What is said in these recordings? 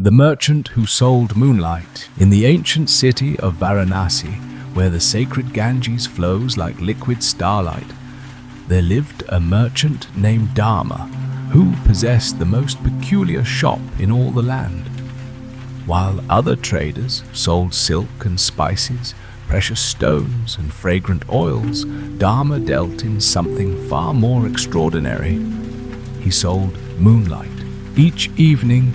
The merchant who sold moonlight. In the ancient city of Varanasi, where the sacred Ganges flows like liquid starlight, there lived a merchant named Dharma, who possessed the most peculiar shop in all the land. While other traders sold silk and spices, precious stones and fragrant oils, Dharma dealt in something far more extraordinary. He sold moonlight. Each evening,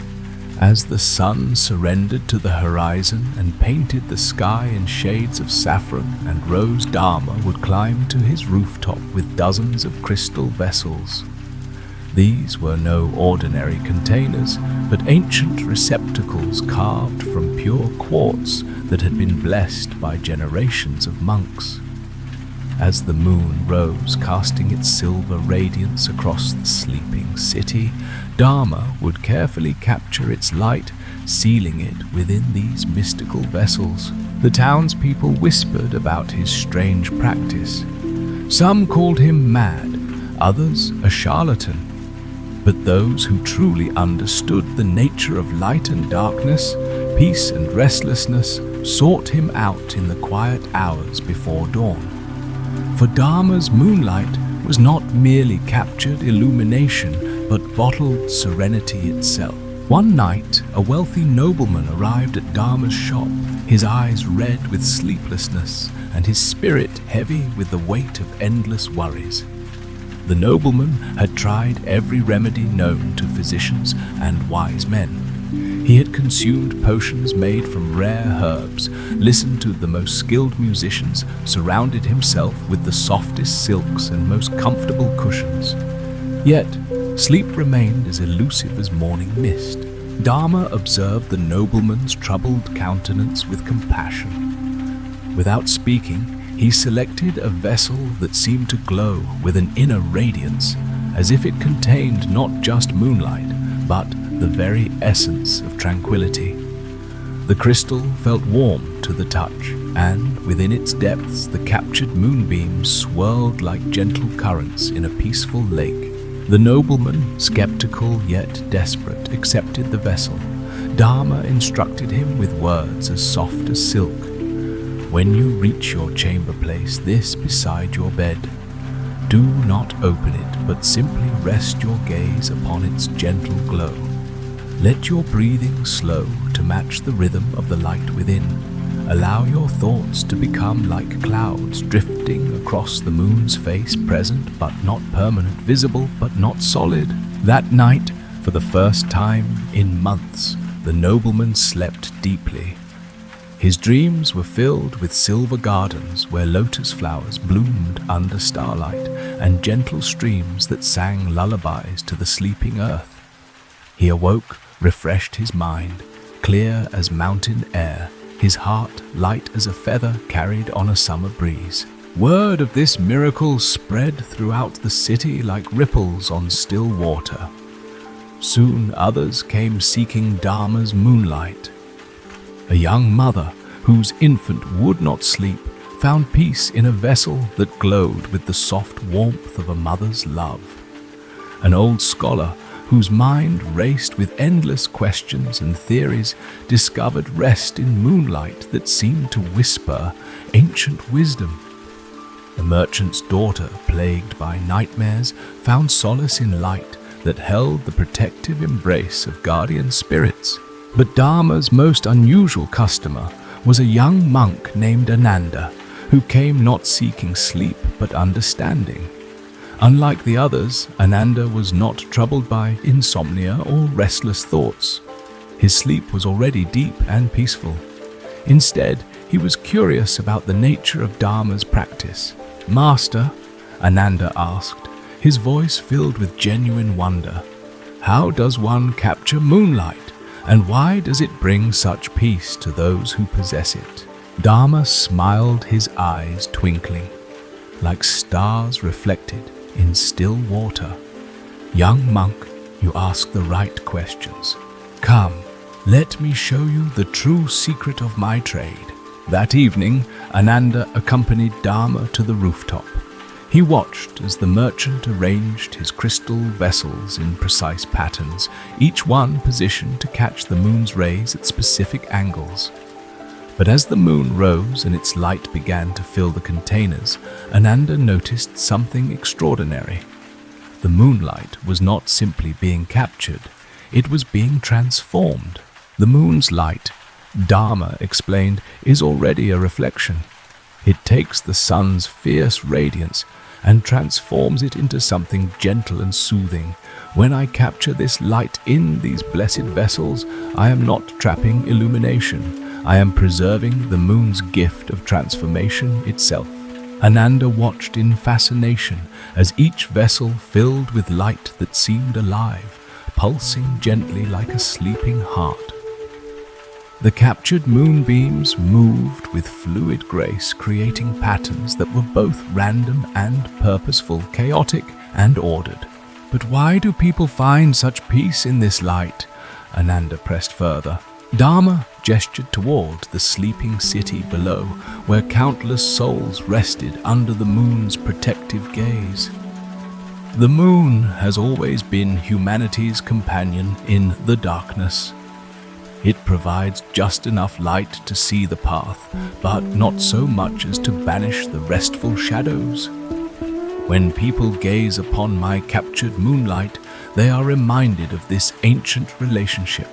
as the sun surrendered to the horizon and painted the sky in shades of saffron and rose, Dharma would climb to his rooftop with dozens of crystal vessels. These were no ordinary containers, but ancient receptacles carved from pure quartz that had been blessed by generations of monks. As the moon rose, casting its silver radiance across the sleeping city, Dharma would carefully capture its light, sealing it within these mystical vessels. The townspeople whispered about his strange practice. Some called him mad, others a charlatan. But those who truly understood the nature of light and darkness, peace and restlessness, sought him out in the quiet hours before dawn. For Dharma's moonlight was not merely captured illumination, but bottled serenity itself. One night, a wealthy nobleman arrived at Dharma's shop, his eyes red with sleeplessness and his spirit heavy with the weight of endless worries. The nobleman had tried every remedy known to physicians and wise men. He had consumed potions made from rare herbs, listened to the most skilled musicians, surrounded himself with the softest silks and most comfortable cushions. Yet, sleep remained as elusive as morning mist. Dharma observed the nobleman's troubled countenance with compassion. Without speaking, he selected a vessel that seemed to glow with an inner radiance, as if it contained not just moonlight, but the very essence of tranquility. The crystal felt warm to the touch, and within its depths the captured moonbeams swirled like gentle currents in a peaceful lake. The nobleman, skeptical yet desperate, accepted the vessel. Dharma instructed him with words as soft as silk. When you reach your chamber, place this beside your bed. Do not open it, but simply rest your gaze upon its gentle glow. Let your breathing slow to match the rhythm of the light within. Allow your thoughts to become like clouds drifting across the moon's face, present but not permanent, visible but not solid. That night, for the first time in months, the nobleman slept deeply. His dreams were filled with silver gardens where lotus flowers bloomed under starlight and gentle streams that sang lullabies to the sleeping earth. He awoke, refreshed his mind, clear as mountain air, his heart light as a feather carried on a summer breeze. Word of this miracle spread throughout the city like ripples on still water. Soon others came seeking Dharma's moonlight. A young mother, whose infant would not sleep, found peace in a vessel that glowed with the soft warmth of a mother's love. An old scholar, whose mind raced with endless questions and theories, discovered rest in moonlight that seemed to whisper ancient wisdom. A merchant's daughter, plagued by nightmares, found solace in light that held the protective embrace of guardian spirits. But Dharma's most unusual customer was a young monk named Ananda, who came not seeking sleep but understanding. Unlike the others, Ananda was not troubled by insomnia or restless thoughts. His sleep was already deep and peaceful. Instead, he was curious about the nature of Dharma's practice. "Master," Ananda asked, his voice filled with genuine wonder, "how does one capture moonlight? And why does it bring such peace to those who possess it?" Dharma smiled, his eyes twinkling, like stars reflected in still water. "Young monk, you ask the right questions. Come, let me show you the true secret of my trade." That evening, Ananda accompanied Dharma to the rooftop. He watched as the merchant arranged his crystal vessels in precise patterns, each one positioned to catch the moon's rays at specific angles. But as the moon rose and its light began to fill the containers, Ananda noticed something extraordinary. The moonlight was not simply being captured, it was being transformed. The moon's light, Dharma explained, is already a reflection. It takes the sun's fierce radiance and transforms it into something gentle and soothing. When I capture this light in these blessed vessels, I am not trapping illumination. I am preserving the moon's gift of transformation itself. Ananda watched in fascination as each vessel filled with light that seemed alive, pulsing gently like a sleeping heart. The captured moonbeams moved with fluid grace, creating patterns that were both random and purposeful, chaotic and ordered. But why do people find such peace in this light? Ananda pressed further. Dharma gestured toward the sleeping city below, where countless souls rested under the moon's protective gaze. The moon has always been humanity's companion in the darkness. It provides just enough light to see the path, but not so much as to banish the restful shadows. When people gaze upon my captured moonlight, they are reminded of this ancient relationship.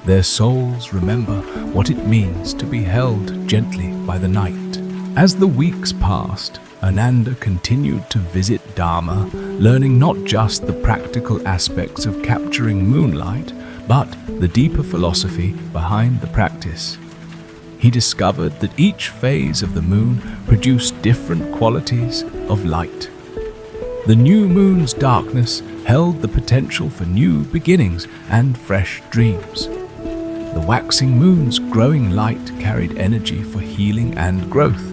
Their souls remember what it means to be held gently by the night. As the weeks passed, Ananda continued to visit Dharma, learning not just the practical aspects of capturing moonlight, but the deeper philosophy behind the practice. He discovered that each phase of the moon produced different qualities of light. The new moon's darkness held the potential for new beginnings and fresh dreams. The waxing moon's growing light carried energy for healing and growth.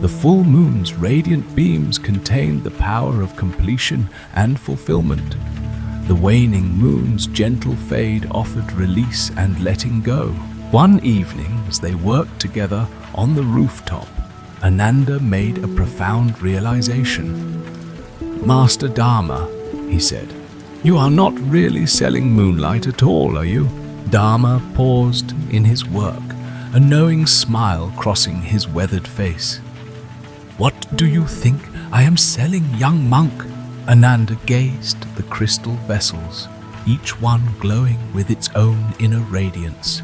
The full moon's radiant beams contained the power of completion and fulfillment. The waning moon's gentle fade offered release and letting go. One evening, as they worked together on the rooftop, Ananda made a profound realization. "Master Dharma," he said, "you are not really selling moonlight at all, are you?" Dharma paused in his work, a knowing smile crossing his weathered face. "What do you think I am selling, young monk?" Ananda gazed at the crystal vessels, each one glowing with its own inner radiance.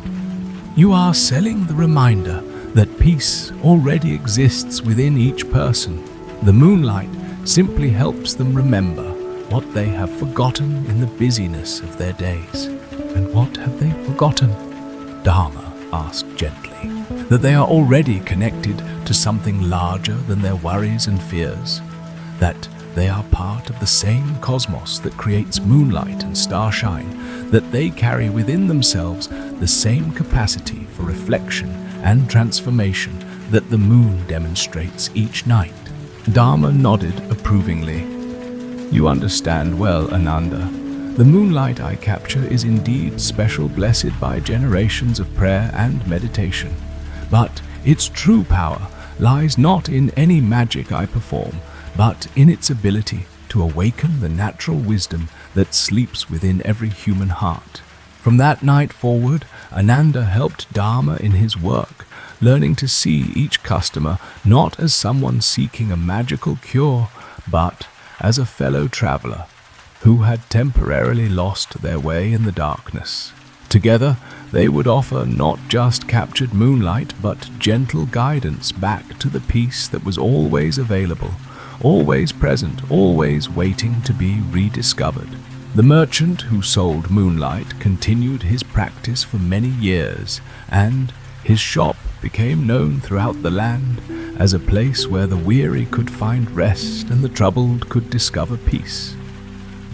"You are selling the reminder that peace already exists within each person. The moonlight simply helps them remember what they have forgotten in the busyness of their days." "And what have they forgotten?" Dharma asked gently. "That they are already connected to something larger than their worries and fears. That they are part of the same cosmos that creates moonlight and starshine, that they carry within themselves the same capacity for reflection and transformation that the moon demonstrates each night." Dharma nodded approvingly. "You understand well, Ananda. The moonlight I capture is indeed special, blessed by generations of prayer and meditation. But its true power lies not in any magic I perform, but in its ability to awaken the natural wisdom that sleeps within every human heart." From that night forward, Ananda helped Dharma in his work, learning to see each customer not as someone seeking a magical cure, but as a fellow traveler who had temporarily lost their way in the darkness. Together, they would offer not just captured moonlight, but gentle guidance back to the peace that was always available, always present, always waiting to be rediscovered. The merchant who sold moonlight continued his practice for many years, and his shop became known throughout the land as a place where the weary could find rest and the troubled could discover peace.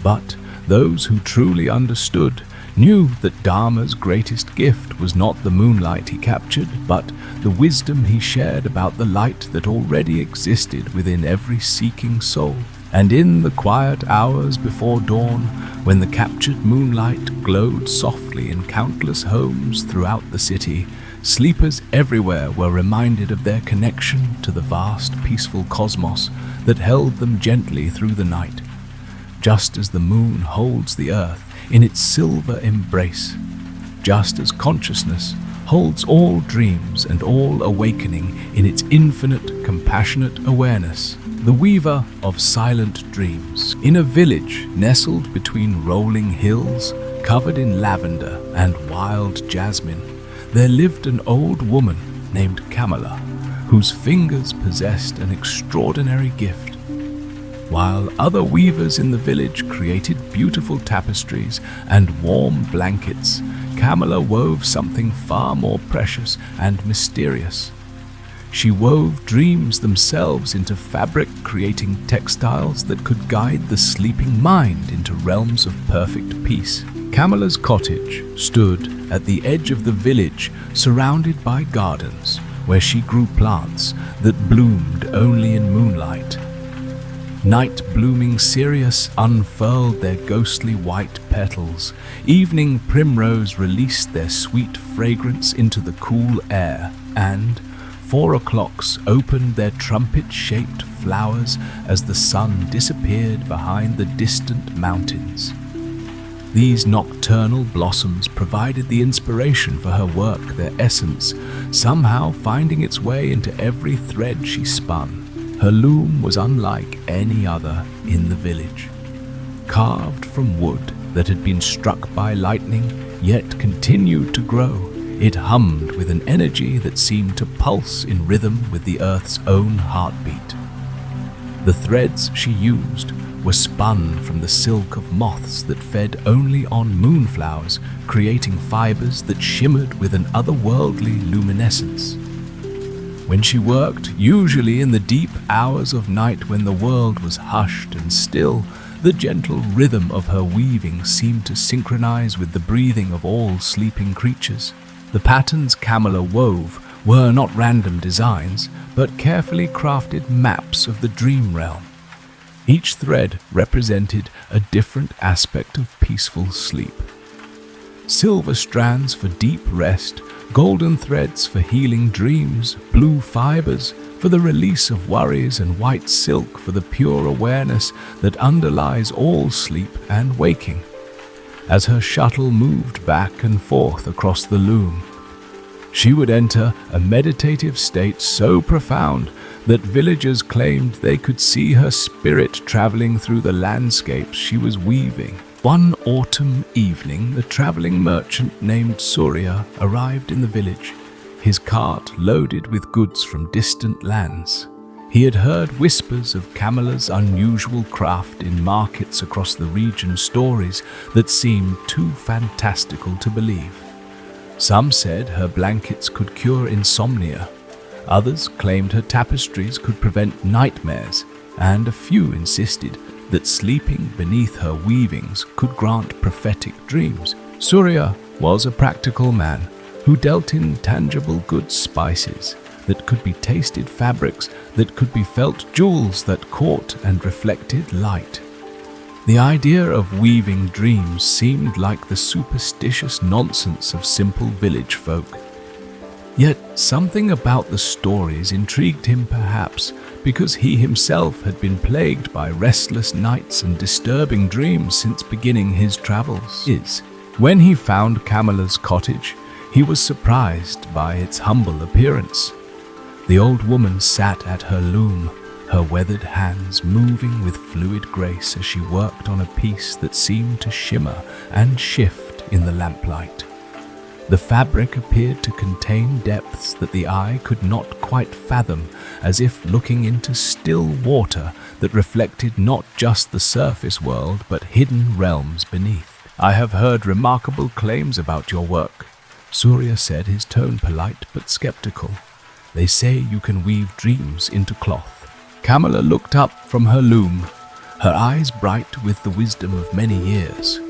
But those who truly understood knew that Dharma's greatest gift was not the moonlight he captured, but the wisdom he shared about the light that already existed within every seeking soul. And in the quiet hours before dawn, when the captured moonlight glowed softly in countless homes throughout the city, sleepers everywhere were reminded of their connection to the vast, peaceful cosmos that held them gently through the night, just as the moon holds the earth in its silver embrace, just as consciousness holds all dreams and all awakening in its infinite, compassionate awareness. The weaver of silent dreams. In a village nestled between rolling hills, covered in lavender and wild jasmine, there lived an old woman named Kamala, whose fingers possessed an extraordinary gift. While other weavers in the village created beautiful tapestries and warm blankets, Kamala wove something far more precious and mysterious. She wove dreams themselves into fabric, creating textiles that could guide the sleeping mind into realms of perfect peace. Kamala's cottage stood at the edge of the village, surrounded by gardens where she grew plants that bloomed only in moonlight. Night-blooming cereus unfurled their ghostly white petals. Evening primrose released their sweet fragrance into the cool air, and 4 o'clocks opened their trumpet-shaped flowers as the sun disappeared behind the distant mountains. These nocturnal blossoms provided the inspiration for her work, their essence somehow finding its way into every thread she spun. Her loom was unlike any other in the village. Carved from wood that had been struck by lightning, yet continued to grow, it hummed with an energy that seemed to pulse in rhythm with the earth's own heartbeat. The threads she used were spun from the silk of moths that fed only on moonflowers, creating fibers that shimmered with an otherworldly luminescence. When she worked, usually in the deep hours of night when the world was hushed and still, the gentle rhythm of her weaving seemed to synchronize with the breathing of all sleeping creatures. The patterns Kamala wove were not random designs, but carefully crafted maps of the dream realm. Each thread represented a different aspect of peaceful sleep. Silver strands for deep rest, golden threads for healing dreams, blue fibers for the release of worries, and white silk for the pure awareness that underlies all sleep and waking. As her shuttle moved back and forth across the loom, she would enter a meditative state so profound that villagers claimed they could see her spirit traveling through the landscapes she was weaving. One autumn evening, the traveling merchant named Surya arrived in the village, his cart loaded with goods from distant lands. He had heard whispers of Kamala's unusual craft in markets across the region, stories that seemed too fantastical to believe. Some said her blankets could cure insomnia, others claimed her tapestries could prevent nightmares, and a few insisted that sleeping beneath her weavings could grant prophetic dreams. Surya was a practical man who dealt in tangible good spices that could be tasted, fabrics that could be felt, jewels that caught and reflected light. The idea of weaving dreams seemed like the superstitious nonsense of simple village folk. Yet something about the stories intrigued him, perhaps because he himself had been plagued by restless nights and disturbing dreams since beginning his travels. When he found Kamala's cottage, he was surprised by its humble appearance. The old woman sat at her loom, her weathered hands moving with fluid grace as she worked on a piece that seemed to shimmer and shift in the lamplight. The fabric appeared to contain depths that the eye could not quite fathom, as if looking into still water that reflected not just the surface world but hidden realms beneath. "I have heard remarkable claims about your work," Surya said, his tone polite but skeptical. "They say you can weave dreams into cloth." Kamala looked up from her loom, her eyes bright with the wisdom of many years.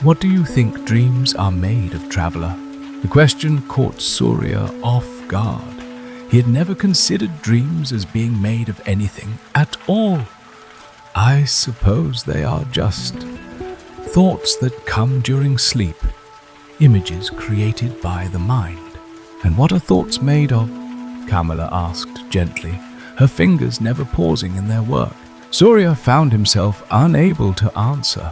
"What do you think dreams are made of, traveler?" The question caught Surya off guard. He had never considered dreams as being made of anything at all. "I suppose they are just thoughts that come during sleep, images created by the mind." "And what are thoughts made of?" Kamala asked gently, her fingers never pausing in their work. Surya found himself unable to answer.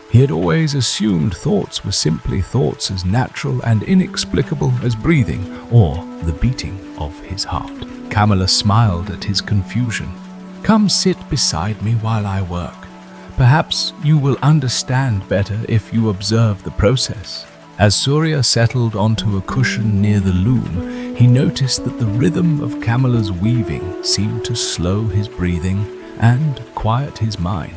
He had always assumed thoughts were simply thoughts as natural and inexplicable as breathing or the beating of his heart. Kamala smiled at his confusion. "Come sit beside me while I work. Perhaps you will understand better if you observe the process." As Surya settled onto a cushion near the loom, he noticed that the rhythm of Kamala's weaving seemed to slow his breathing and quiet his mind.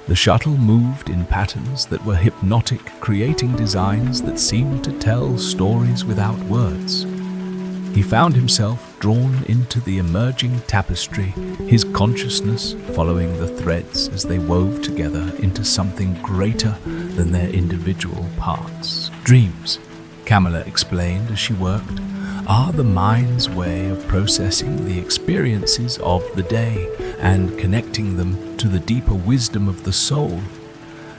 The shuttle moved in patterns that were hypnotic, creating designs that seemed to tell stories without words. He found himself drawn into the emerging tapestry, his consciousness following the threads as they wove together into something greater than their individual parts. Dreams, Kamala explained as she worked, are the mind's way of processing the experiences of the day and connecting them to the deeper wisdom of the soul.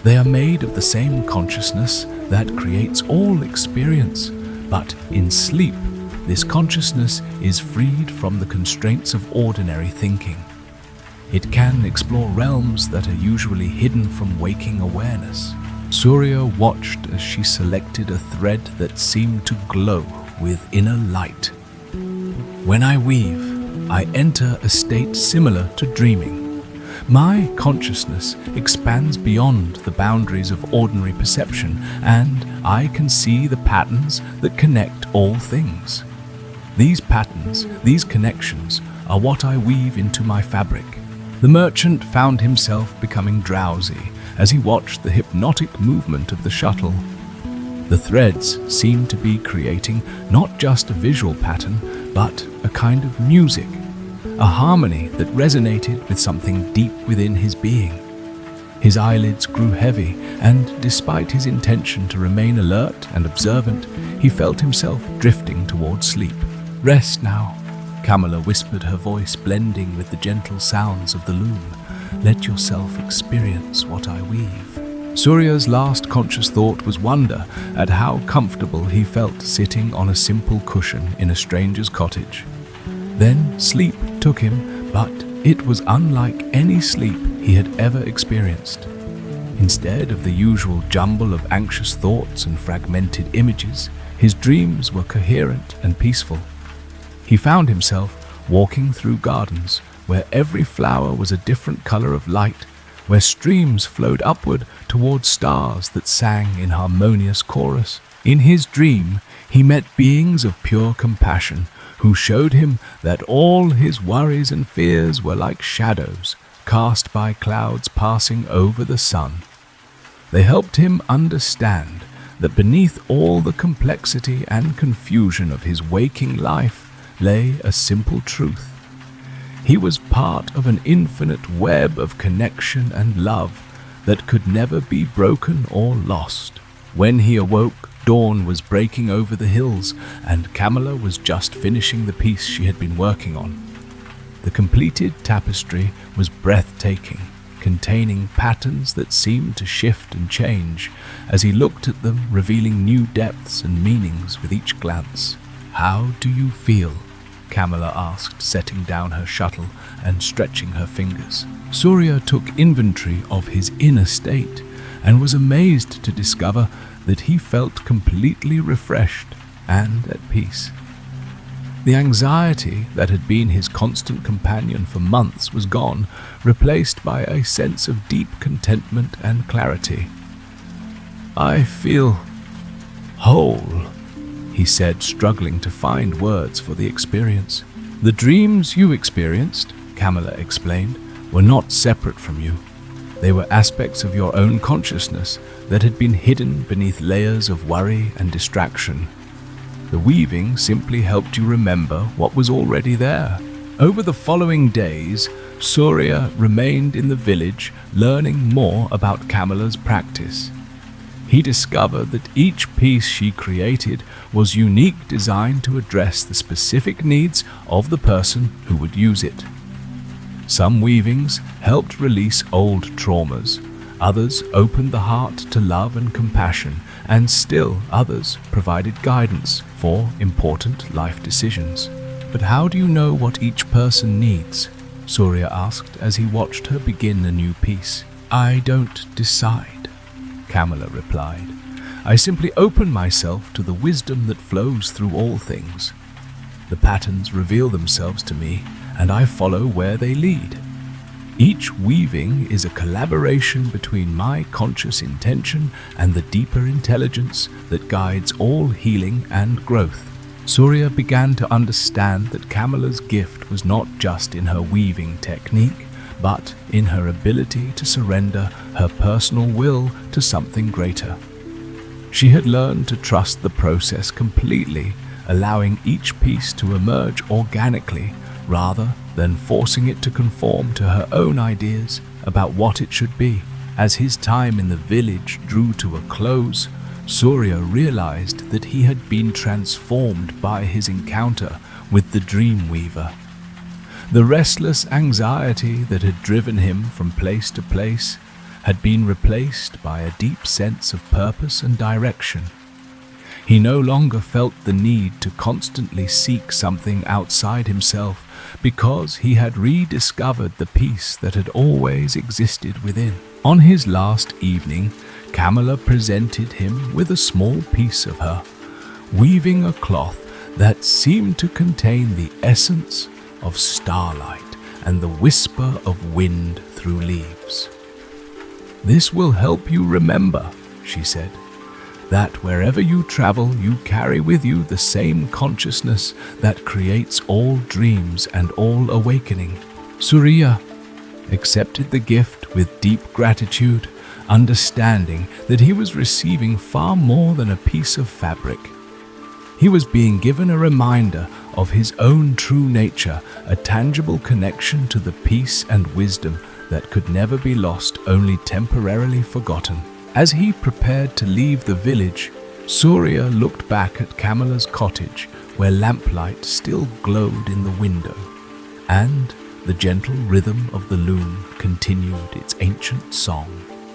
They are made of the same consciousness that creates all experience, but in sleep, this consciousness is freed from the constraints of ordinary thinking. It can explore realms that are usually hidden from waking awareness. Surya watched as she selected a thread that seemed to glow with inner light. "When I weave, I enter a state similar to dreaming. My consciousness expands beyond the boundaries of ordinary perception, and I can see the patterns that connect all things. These patterns, these connections, are what I weave into my fabric." The merchant found himself becoming drowsy as he watched the hypnotic movement of the shuttle. The threads seemed to be creating not just a visual pattern, but a kind of music, a harmony that resonated with something deep within his being. His eyelids grew heavy, and despite his intention to remain alert and observant, he felt himself drifting towards sleep. "Rest now," Kamala whispered, her voice blending with the gentle sounds of the loom. "Let yourself experience what I weave." Surya's last conscious thought was wonder at how comfortable he felt sitting on a simple cushion in a stranger's cottage. Then sleep took him, but it was unlike any sleep he had ever experienced. Instead of the usual jumble of anxious thoughts and fragmented images, his dreams were coherent and peaceful. He found himself walking through gardens where every flower was a different color of light, where streams flowed upward towards stars that sang in harmonious chorus. In his dream, he met beings of pure compassion who showed him that all his worries and fears were like shadows cast by clouds passing over the sun. They helped him understand that beneath all the complexity and confusion of his waking life lay a simple truth. He was part of an infinite web of connection and love that could never be broken or lost. When he awoke, dawn was breaking over the hills, and Kamala was just finishing the piece she had been working on. The completed tapestry was breathtaking, containing patterns that seemed to shift and change as he looked at them, revealing new depths and meanings with each glance. "How do you feel?" Kamala asked, setting down her shuttle and stretching her fingers. Surya took inventory of his inner state and was amazed to discover that he felt completely refreshed and at peace. The anxiety that had been his constant companion for months was gone, replaced by a sense of deep contentment and clarity. "I feel whole," he said, struggling to find words for the experience. "The dreams you experienced," Kamala explained, "were not separate from you. They were aspects of your own consciousness that had been hidden beneath layers of worry and distraction. The weaving simply helped you remember what was already there." Over the following days, Surya remained in the village, learning more about Kamala's practice. He discovered that each piece she created was unique, designed to address the specific needs of the person who would use it. Some weavings helped release old traumas, others opened the heart to love and compassion, and still others provided guidance for important life decisions. "But how do you know what each person needs?" Surya asked as he watched her begin a new piece. "I don't decide," Kamala replied. "I simply open myself to the wisdom that flows through all things. The patterns reveal themselves to me, and I follow where they lead. Each weaving is a collaboration between my conscious intention and the deeper intelligence that guides all healing and growth." Surya began to understand that Kamala's gift was not just in her weaving technique, but in her ability to surrender her personal will to something greater. She had learned to trust the process completely, allowing each piece to emerge organically rather than forcing it to conform to her own ideas about what it should be. As his time in the village drew to a close, Surya realized that he had been transformed by his encounter with the dream weaver. The restless anxiety that had driven him from place to place had been replaced by a deep sense of purpose and direction. He no longer felt the need to constantly seek something outside himself because he had rediscovered the peace that had always existed within. On his last evening, Kamala presented him with a small piece of her, weaving a cloth that seemed to contain the essence of starlight and the whisper of wind through leaves. "This will help you remember," she said, "that wherever you travel, you carry with you the same consciousness that creates all dreams and all awakening." Surya accepted the gift with deep gratitude, understanding that he was receiving far more than a piece of fabric. He was being given a reminder of his own true nature, a tangible connection to the peace and wisdom that could never be lost, only temporarily forgotten. As he prepared to leave the village, Surya looked back at Kamala's cottage, where lamplight still glowed in the window, and the gentle rhythm of the loom continued its ancient song.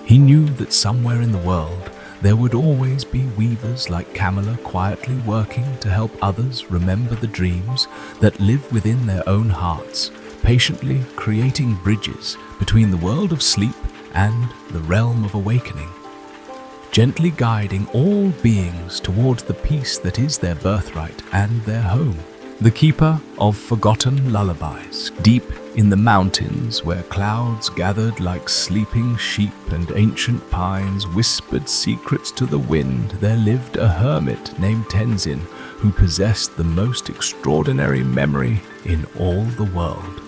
He knew that somewhere in the world there would always be weavers like Kamala quietly working to help others remember the dreams that live within their own hearts, patiently creating bridges between the world of sleep and the realm of awakening, gently guiding all beings towards the peace that is their birthright and their home. The keeper of forgotten lullabies, deep in the mountains where clouds gathered like sleeping sheep and ancient pines whispered secrets to the wind, there lived a hermit named Tenzin who possessed the most extraordinary memory in all the world.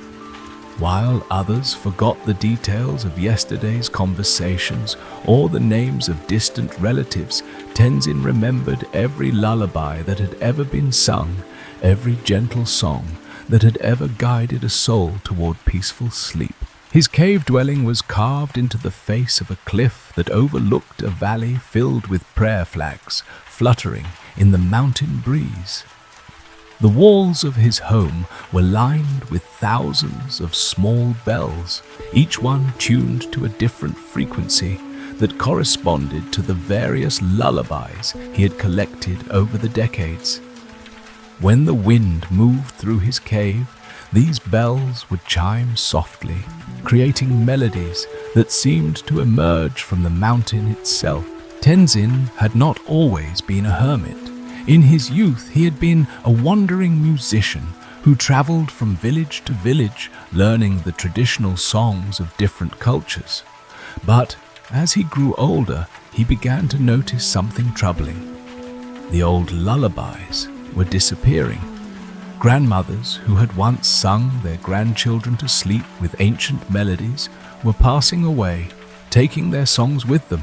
While others forgot the details of yesterday's conversations or the names of distant relatives, Tenzin remembered every lullaby that had ever been sung, every gentle song that had ever guided a soul toward peaceful sleep. His cave dwelling was carved into the face of a cliff that overlooked a valley filled with prayer flags fluttering in the mountain breeze. The walls of his home were lined with thousands of small bells, each one tuned to a different frequency that corresponded to the various lullabies he had collected over the decades. When the wind moved through his cave, these bells would chime softly, creating melodies that seemed to emerge from the mountain itself. Tenzin had not always been a hermit. In his youth, he had been a wandering musician who traveled from village to village, learning the traditional songs of different cultures. But as he grew older, he began to notice something troubling. The old lullabies were disappearing. Grandmothers who had once sung their grandchildren to sleep with ancient melodies were passing away, taking their songs with them.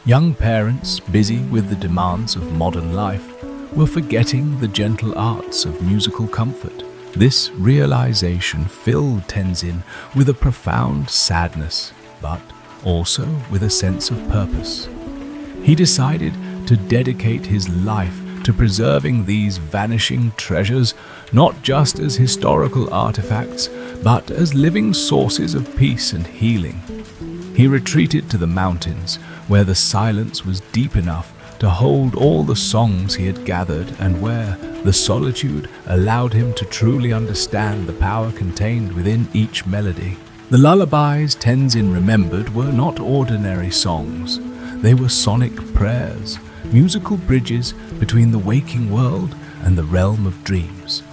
Young parents, busy with the demands of modern life, were forgetting the gentle arts of musical comfort. This realization filled Tenzin with a profound sadness, but also with a sense of purpose. He decided to dedicate his life to preserving these vanishing treasures, not just as historical artifacts, but as living sources of peace and healing. He retreated to the mountains, where the silence was deep enough to hold all the songs he had gathered, and where the solitude allowed him to truly understand the power contained within each melody. The lullabies Tenzin remembered were not ordinary songs. They were sonic prayers, musical bridges between the waking world and the realm of dreams.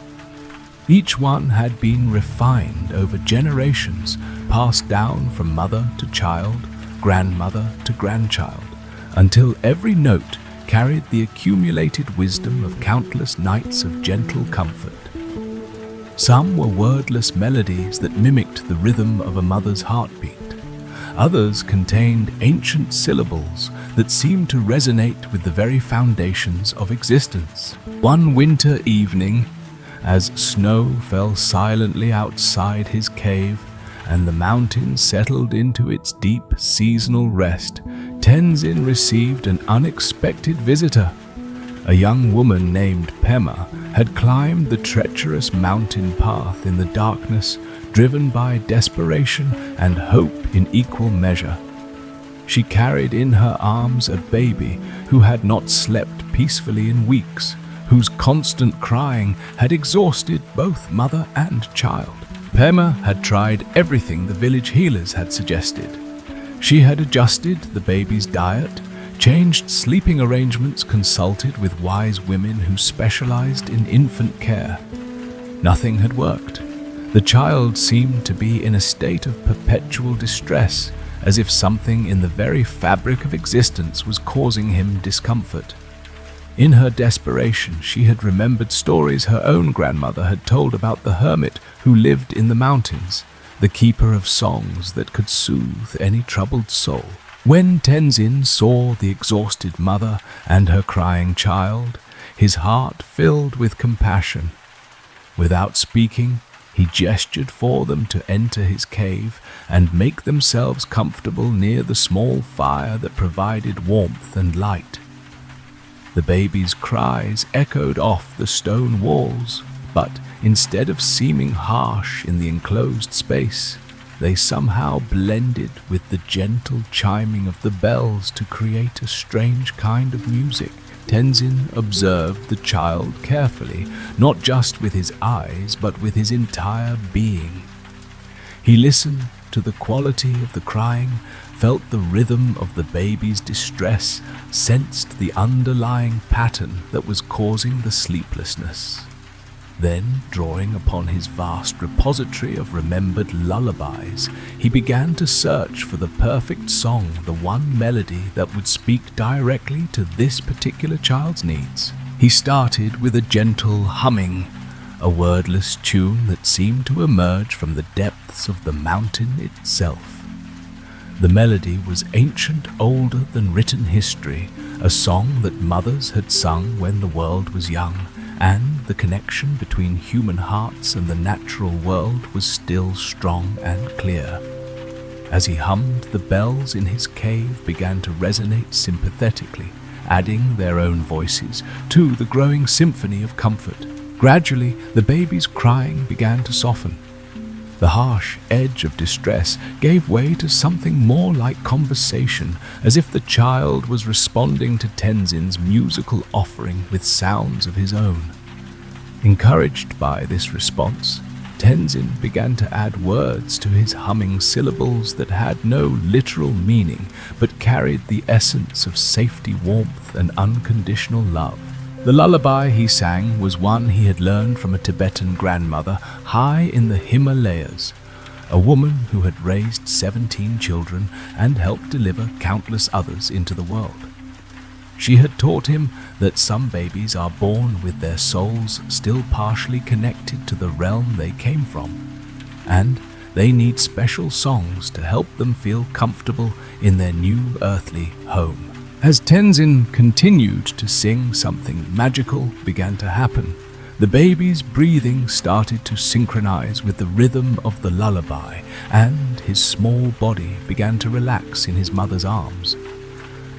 Each one had been refined over generations, passed down from mother to child, grandmother to grandchild, until every note carried the accumulated wisdom of countless nights of gentle comfort. Some were wordless melodies that mimicked the rhythm of a mother's heartbeat. Others contained ancient syllables that seemed to resonate with the very foundations of existence. One winter evening, as snow fell silently outside his cave and the mountain settled into its deep seasonal rest, Tenzin received an unexpected visitor. A young woman named Pema had climbed the treacherous mountain path in the darkness, driven by desperation and hope in equal measure. She carried in her arms a baby who had not slept peacefully in weeks, whose constant crying had exhausted both mother and child. Pema had tried everything the village healers had suggested. She had adjusted the baby's diet, changed sleeping arrangements, consulted with wise women who specialized in infant care. Nothing had worked. The child seemed to be in a state of perpetual distress, as if something in the very fabric of existence was causing him discomfort. In her desperation, she had remembered stories her own grandmother had told about the hermit who lived in the mountains, the keeper of songs that could soothe any troubled soul. When Tenzin saw the exhausted mother and her crying child, his heart filled with compassion. Without speaking, he gestured for them to enter his cave and make themselves comfortable near the small fire that provided warmth and light. The baby's cries echoed off the stone walls, but instead of seeming harsh in the enclosed space, they somehow blended with the gentle chiming of the bells to create a strange kind of music. Tenzin observed the child carefully, not just with his eyes, but with his entire being. He listened to the quality of the crying, felt the rhythm of the baby's distress, sensed the underlying pattern that was causing the sleeplessness. Then, drawing upon his vast repository of remembered lullabies, he began to search for the perfect song, the one melody that would speak directly to this particular child's needs. He started with a gentle humming, a wordless tune that seemed to emerge from the depths of the mountain itself. The melody was ancient, older than written history, a song that mothers had sung when the world was young, and the connection between human hearts and the natural world was still strong and clear. As he hummed, the bells in his cave began to resonate sympathetically, adding their own voices to the growing symphony of comfort. Gradually, the baby's crying began to soften. The harsh edge of distress gave way to something more like conversation, as if the child was responding to Tenzin's musical offering with sounds of his own. Encouraged by this response, Tenzin began to add words to his humming syllables that had no literal meaning, but carried the essence of safety, warmth, and unconditional love. The lullaby he sang was one he had learned from a Tibetan grandmother high in the Himalayas, a woman who had raised 17 children and helped deliver countless others into the world. She had taught him that some babies are born with their souls still partially connected to the realm they came from, and they need special songs to help them feel comfortable in their new earthly home. As Tenzin continued to sing, something magical began to happen. The baby's breathing started to synchronize with the rhythm of the lullaby, and his small body began to relax in his mother's arms.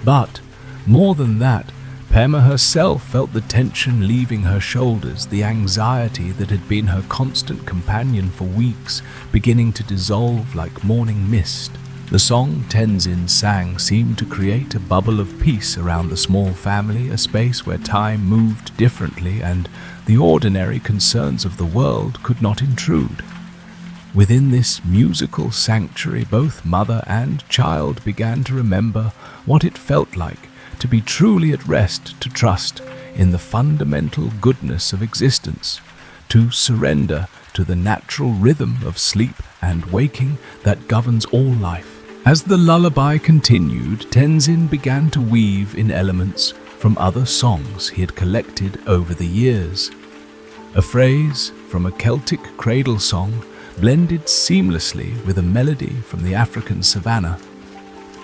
But more than that, Pema herself felt the tension leaving her shoulders, the anxiety that had been her constant companion for weeks beginning to dissolve like morning mist. The song Tenzin sang seemed to create a bubble of peace around the small family, a space where time moved differently and the ordinary concerns of the world could not intrude. Within this musical sanctuary, both mother and child began to remember what it felt like to be truly at rest, to trust in the fundamental goodness of existence, to surrender to the natural rhythm of sleep and waking that governs all life. As the lullaby continued, Tenzin began to weave in elements from other songs he had collected over the years. A phrase from a Celtic cradle song blended seamlessly with a melody from the African savanna.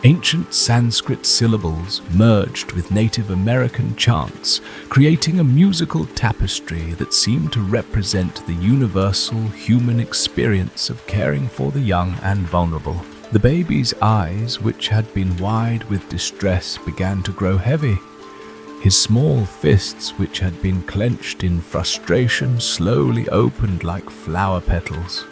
Ancient Sanskrit syllables merged with Native American chants, creating a musical tapestry that seemed to represent the universal human experience of caring for the young and vulnerable. The baby's eyes, which had been wide with distress, began to grow heavy. His small fists, which had been clenched in frustration, slowly opened like flower petals.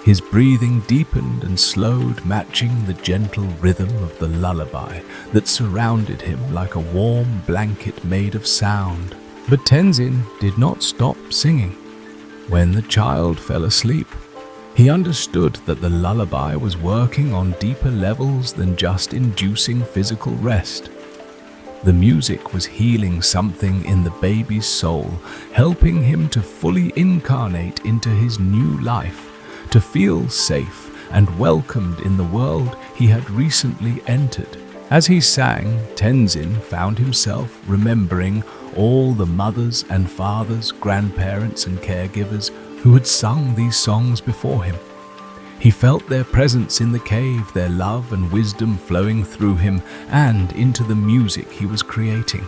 His breathing deepened and slowed, matching the gentle rhythm of the lullaby that surrounded him like a warm blanket made of sound. But Tenzin did not stop singing. When the child fell asleep, he understood that the lullaby was working on deeper levels than just inducing physical rest. The music was healing something in the baby's soul, helping him to fully incarnate into his new life, to feel safe and welcomed in the world he had recently entered. As he sang, Tenzin found himself remembering all the mothers and fathers, grandparents and caregivers who had sung these songs before him. He felt their presence in the cave, their love and wisdom flowing through him and into the music he was creating.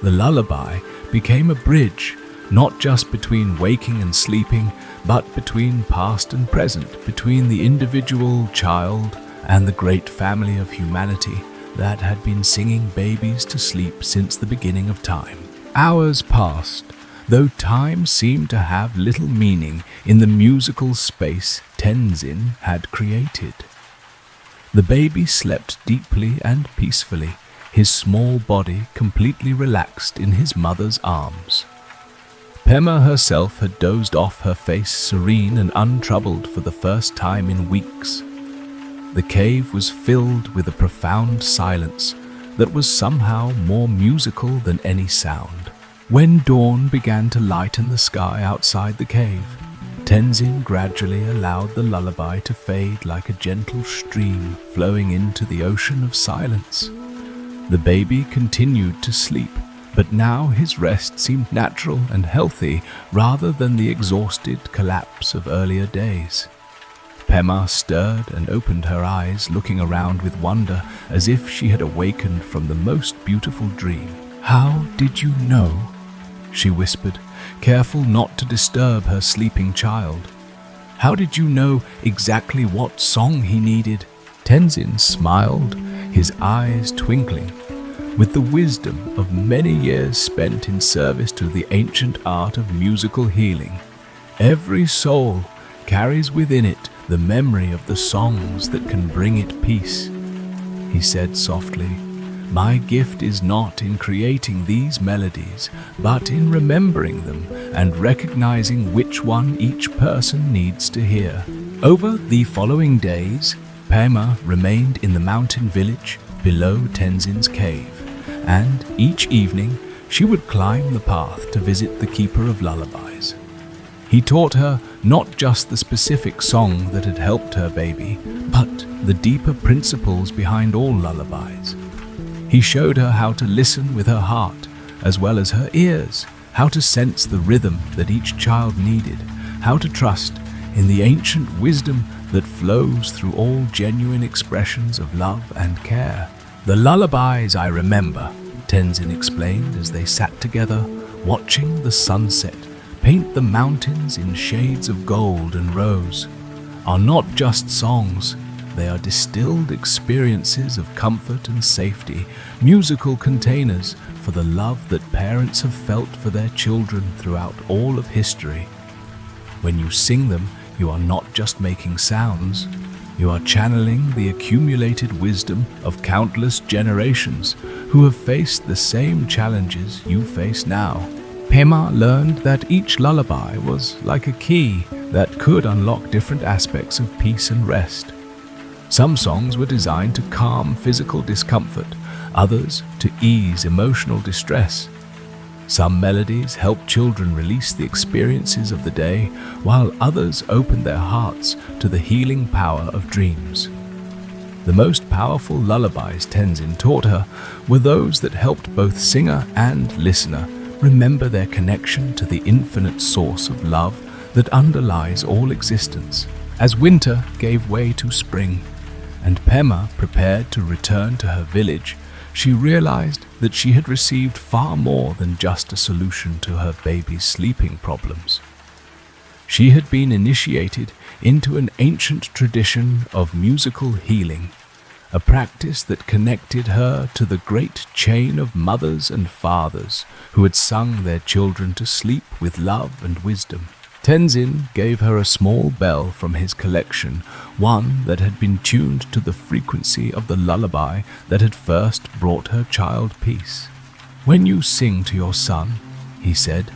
The lullaby became a bridge, not just between waking and sleeping, but between past and present, between the individual child and the great family of humanity that had been singing babies to sleep since the beginning of time. Hours passed, though time seemed to have little meaning in the musical space Tenzin had created. The baby slept deeply and peacefully, his small body completely relaxed in his mother's arms. Pema herself had dozed off, her face serene and untroubled for the first time in weeks. The cave was filled with a profound silence that was somehow more musical than any sound. When dawn began to lighten the sky outside the cave, Tenzin gradually allowed the lullaby to fade like a gentle stream flowing into the ocean of silence. The baby continued to sleep, but now his rest seemed natural and healthy rather than the exhausted collapse of earlier days. Pema stirred and opened her eyes, looking around with wonder as if she had awakened from the most beautiful dream. "How did you know?" she whispered, careful not to disturb her sleeping child. "How did you know exactly what song he needed?" Tenzin smiled, his eyes twinkling. With the wisdom of many years spent in service to the ancient art of musical healing, every soul carries within it the memory of the songs that can bring it peace. He said softly, "My gift is not in creating these melodies, but in remembering them and recognizing which one each person needs to hear." Over the following days, Pema remained in the mountain village below Tenzin's cave, and each evening she would climb the path to visit the keeper of lullabies. He taught her not just the specific song that had helped her baby, but the deeper principles behind all lullabies. He showed her how to listen with her heart as well as her ears, how to sense the rhythm that each child needed, how to trust in the ancient wisdom that flows through all genuine expressions of love and care. "The lullabies I remember," Tenzin explained as they sat together, watching the sunset paint the mountains in shades of gold and rose, "are not just songs. They are distilled experiences of comfort and safety, musical containers for the love that parents have felt for their children throughout all of history. When you sing them, you are not just making sounds, You are channeling the accumulated wisdom of countless generations who have faced the same challenges you face now. Pema learned that each lullaby was like a key that could unlock different aspects of peace and rest. Some songs were designed to calm physical discomfort, others to ease emotional distress. Some melodies help children release the experiences of the day, while others open their hearts to the healing power of dreams. The most powerful lullabies Tenzin taught her were those that helped both singer and listener remember their connection to the infinite source of love that underlies all existence. As winter gave way to spring, and Pema prepared to return to her village, she realized that she had received far more than just a solution to her baby's sleeping problems. She had been initiated into an ancient tradition of musical healing, a practice that connected her to the great chain of mothers and fathers who had sung their children to sleep with love and wisdom. Tenzin gave her a small bell from his collection, one that had been tuned to the frequency of the lullaby that had first brought her child peace. "When you sing to your son," he said,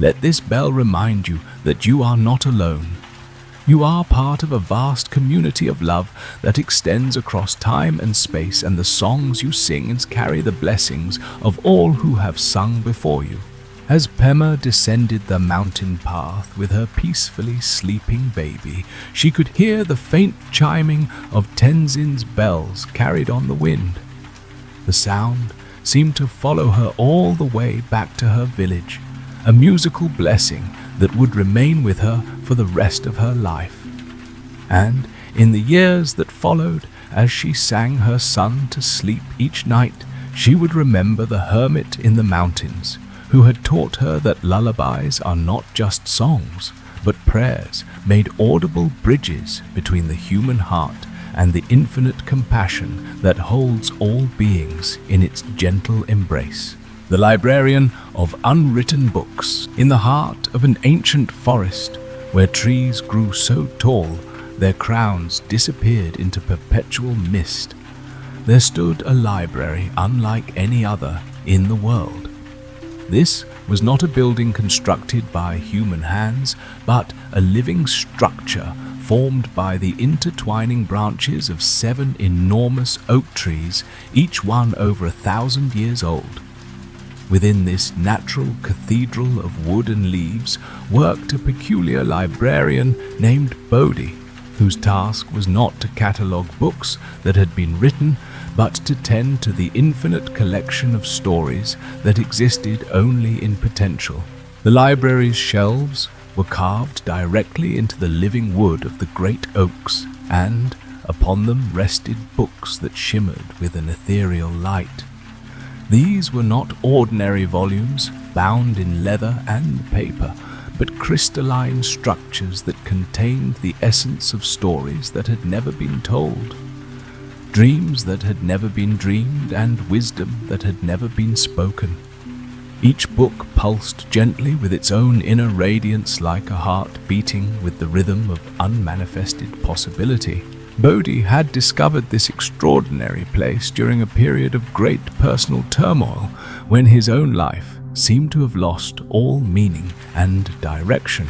"let this bell remind you that you are not alone. You are part of a vast community of love that extends across time and space, and the songs you sing carry the blessings of all who have sung before you." As Pema descended the mountain path with her peacefully sleeping baby, she could hear the faint chiming of Tenzin's bells carried on the wind. The sound seemed to follow her all the way back to her village, a musical blessing that would remain with her for the rest of her life. And in the years that followed, as she sang her son to sleep each night, she would remember the hermit in the mountains, who had taught her that lullabies are not just songs, but prayers made audible bridges between the human heart and the infinite compassion that holds all beings in its gentle embrace. The librarian of unwritten books, in the heart of an ancient forest where trees grew so tall their crowns disappeared into perpetual mist, there stood a library unlike any other in the world. This was not a building constructed by human hands, but a living structure formed by the intertwining branches of 7 enormous oak trees, each one over 1,000 years old. Within this natural cathedral of wood and leaves worked a peculiar librarian named Bodhi, whose task was not to catalogue books that had been written, but to tend to the infinite collection of stories that existed only in potential. The library's shelves were carved directly into the living wood of the great oaks, and upon them rested books that shimmered with an ethereal light. These were not ordinary volumes bound in leather and paper, but crystalline structures that contained the essence of stories that had never been told, dreams that had never been dreamed, and wisdom that had never been spoken. Each book pulsed gently with its own inner radiance, like a heart beating with the rhythm of unmanifested possibility. Bodhi had discovered this extraordinary place during a period of great personal turmoil, when his own life seemed to have lost all meaning and direction.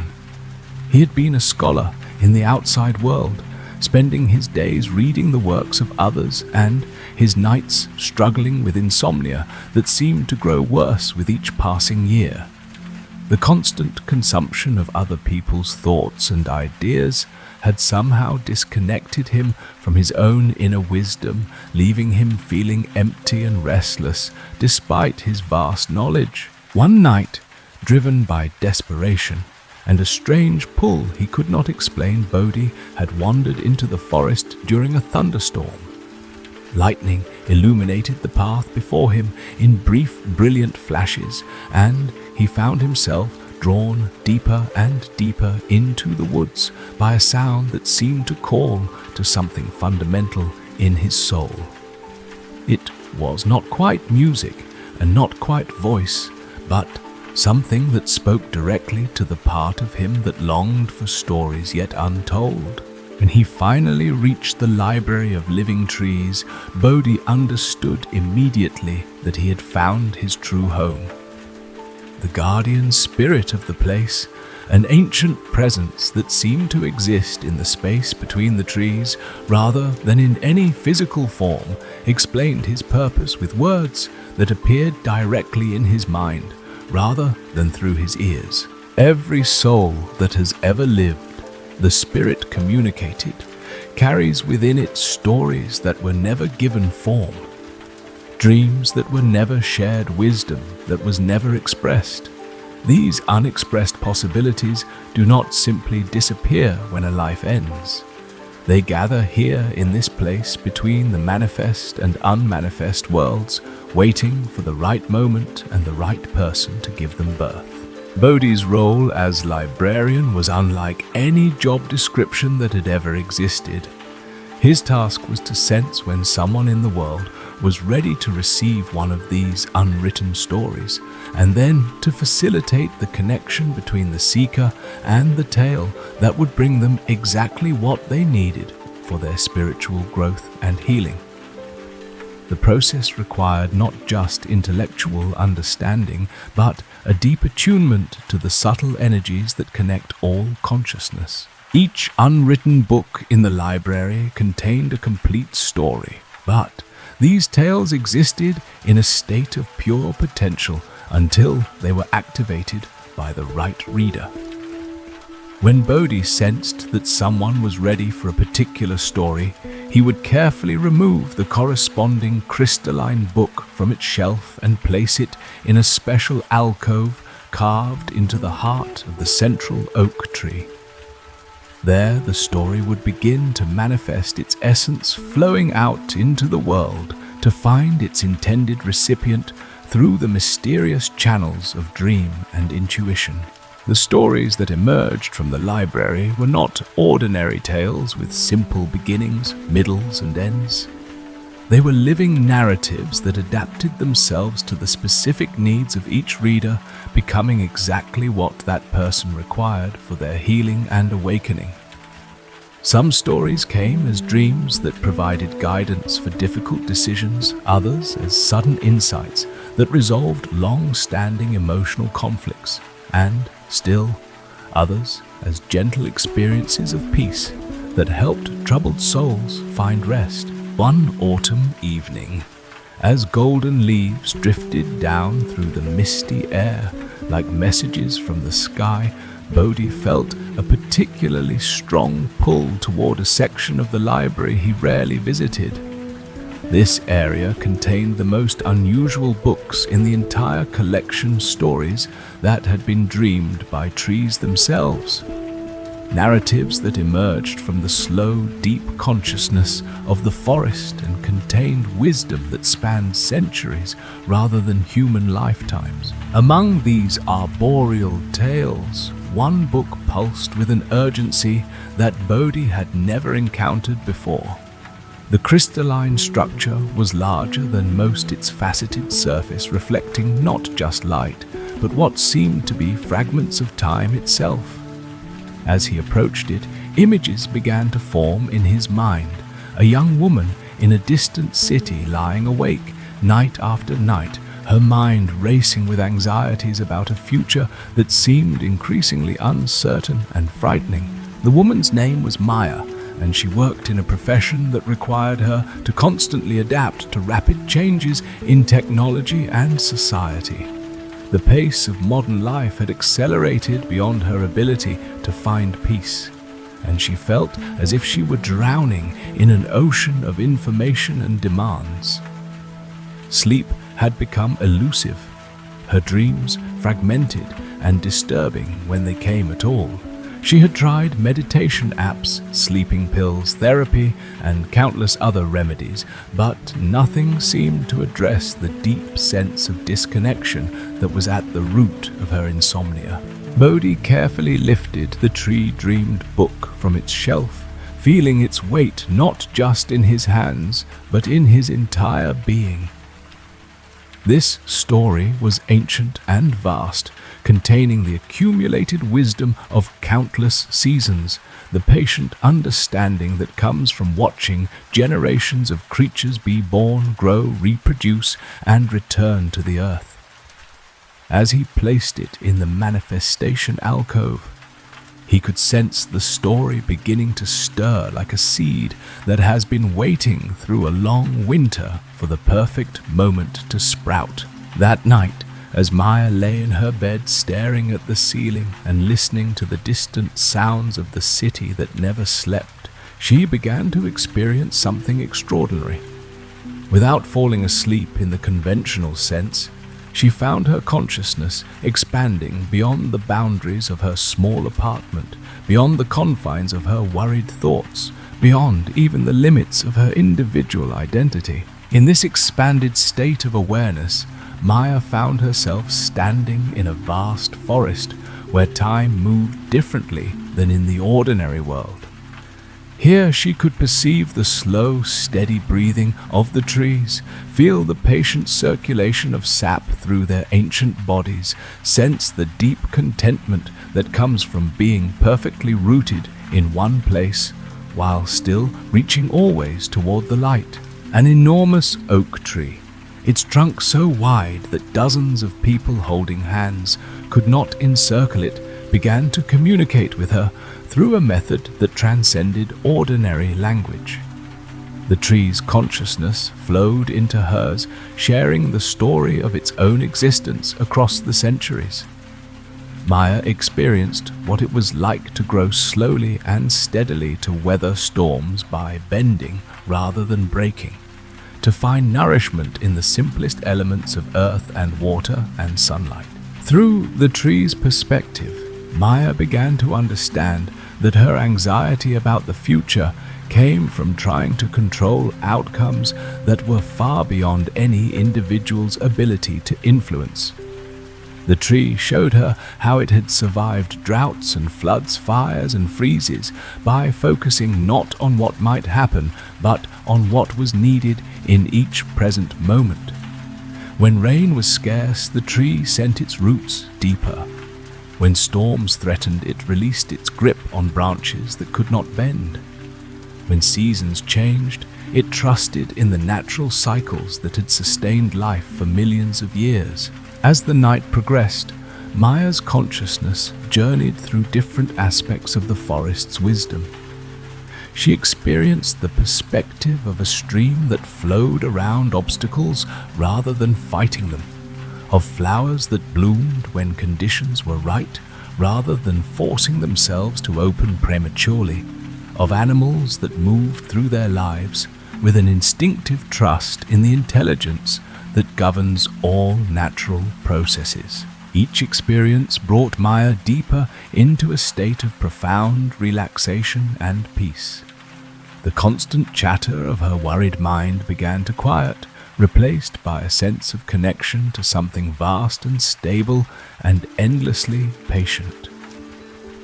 He had been a scholar in the outside world, spending his days reading the works of others and his nights struggling with insomnia that seemed to grow worse with each passing year. The constant consumption of other people's thoughts and ideas had somehow disconnected him from his own inner wisdom, leaving him feeling empty and restless despite his vast knowledge. One night, driven by desperation and a strange pull he could not explain, Bodhi had wandered into the forest during a thunderstorm. Lightning illuminated the path before him in brief, brilliant flashes, and he found himself drawn deeper and deeper into the woods by a sound that seemed to call to something fundamental in his soul. It was not quite music and not quite voice, but something that spoke directly to the part of him that longed for stories yet untold. When he finally reached the library of living trees, Bodhi understood immediately that he had found his true home. The guardian spirit of the place, an ancient presence that seemed to exist in the space between the trees rather than in any physical form, explained his purpose with words that appeared directly in his mind rather than through his ears. Every soul that has ever lived, the spirit communicated, carries within it stories that were never given form, dreams that were never shared, wisdom that was never expressed. These unexpressed possibilities do not simply disappear when a life ends. They gather here in this place between the manifest and unmanifest worlds, waiting for the right moment and the right person to give them birth. Bodhi's role as librarian was unlike any job description that had ever existed. His task was to sense when someone in the world was ready to receive one of these unwritten stories, and then to facilitate the connection between the seeker and the tale that would bring them exactly what they needed for their spiritual growth and healing. The process required not just intellectual understanding, but a deep attunement to the subtle energies that connect all consciousness. Each unwritten book in the library contained a complete story, but these tales existed in a state of pure potential until they were activated by the right reader. When Bodhi sensed that someone was ready for a particular story, he would carefully remove the corresponding crystalline book from its shelf and place it in a special alcove carved into the heart of the central oak tree. There, the story would begin to manifest its essence, flowing out into the world to find its intended recipient through the mysterious channels of dream and intuition. The stories that emerged from the library were not ordinary tales with simple beginnings, middles, and ends. They were living narratives that adapted themselves to the specific needs of each reader, becoming exactly what that person required for their healing and awakening. Some stories came as dreams that provided guidance for difficult decisions, others as sudden insights that resolved long-standing emotional conflicts, and still others as gentle experiences of peace that helped troubled souls find rest. One autumn evening, as golden leaves drifted down through the misty air like messages from the sky, Bodhi felt a particularly strong pull toward a section of the library he rarely visited. This area contained the most unusual books in the entire collection, stories that had been dreamed by trees themselves. Narratives that emerged from the slow, deep consciousness of the forest and contained wisdom that spanned centuries rather than human lifetimes. Among these arboreal tales, one book pulsed with an urgency that Bodhi had never encountered before. The crystalline structure was larger than most, its faceted surface reflecting not just light, but what seemed to be fragments of time itself. As he approached it, images began to form in his mind. A young woman in a distant city lying awake night after night, her mind racing with anxieties about a future that seemed increasingly uncertain and frightening. The woman's name was Maya, and she worked in a profession that required her to constantly adapt to rapid changes in technology and society. The pace of modern life had accelerated beyond her ability to find peace, and she felt as if she were drowning in an ocean of information and demands. Sleep had become elusive, her dreams fragmented and disturbing when they came at all. She had tried meditation apps, sleeping pills, therapy, and countless other remedies, but nothing seemed to address the deep sense of disconnection that was at the root of her insomnia. Bodhi carefully lifted the tree-dreamed book from its shelf, feeling its weight not just in his hands, but in his entire being. This story was ancient and vast, containing the accumulated wisdom of countless seasons, the patient understanding that comes from watching generations of creatures be born, grow, reproduce, and return to the earth. As he placed it in the manifestation alcove, he could sense the story beginning to stir like a seed that has been waiting through a long winter for the perfect moment to sprout. That night, as Maya lay in her bed staring at the ceiling and listening to the distant sounds of the city that never slept, she began to experience something extraordinary. Without falling asleep in the conventional sense, she found her consciousness expanding beyond the boundaries of her small apartment, beyond the confines of her worried thoughts, beyond even the limits of her individual identity. In this expanded state of awareness, Maya found herself standing in a vast forest where time moved differently than in the ordinary world. Here she could perceive the slow, steady breathing of the trees, feel the patient circulation of sap through their ancient bodies, sense the deep contentment that comes from being perfectly rooted in one place, while still reaching always toward the light. An enormous oak tree, its trunk so wide that dozens of people holding hands could not encircle it, began to communicate with her through a method that transcended ordinary language. The tree's consciousness flowed into hers, sharing the story of its own existence across the centuries. Maya experienced what it was like to grow slowly and steadily, to weather storms by bending rather than breaking, to find nourishment in the simplest elements of earth and water and sunlight. Through the tree's perspective, Maya began to understand that her anxiety about the future came from trying to control outcomes that were far beyond any individual's ability to influence. The tree showed her how it had survived droughts and floods, fires and freezes by focusing not on what might happen, but on what was needed in each present moment. When rain was scarce, the tree sent its roots deeper. When storms threatened, it released its grip on branches that could not bend. When seasons changed, it trusted in the natural cycles that had sustained life for millions of years. As the night progressed, Maya's consciousness journeyed through different aspects of the forest's wisdom. She experienced the perspective of a stream that flowed around obstacles rather than fighting them, of flowers that bloomed when conditions were right rather than forcing themselves to open prematurely, of animals that moved through their lives with an instinctive trust in the intelligence that governs all natural processes. Each experience brought Maya deeper into a state of profound relaxation and peace. The constant chatter of her worried mind began to quiet, replaced by a sense of connection to something vast and stable and endlessly patient.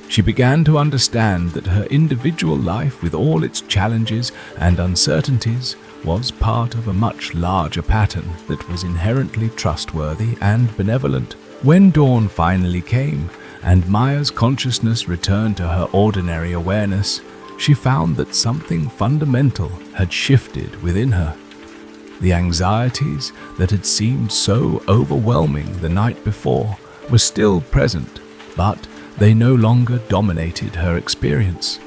She began to understand that her individual life, with all its challenges and uncertainties, was part of a much larger pattern that was inherently trustworthy and benevolent. When dawn finally came, and Maya's consciousness returned to her ordinary awareness, she found that something fundamental had shifted within her. The anxieties that had seemed so overwhelming the night before were still present, but they no longer dominated her experience.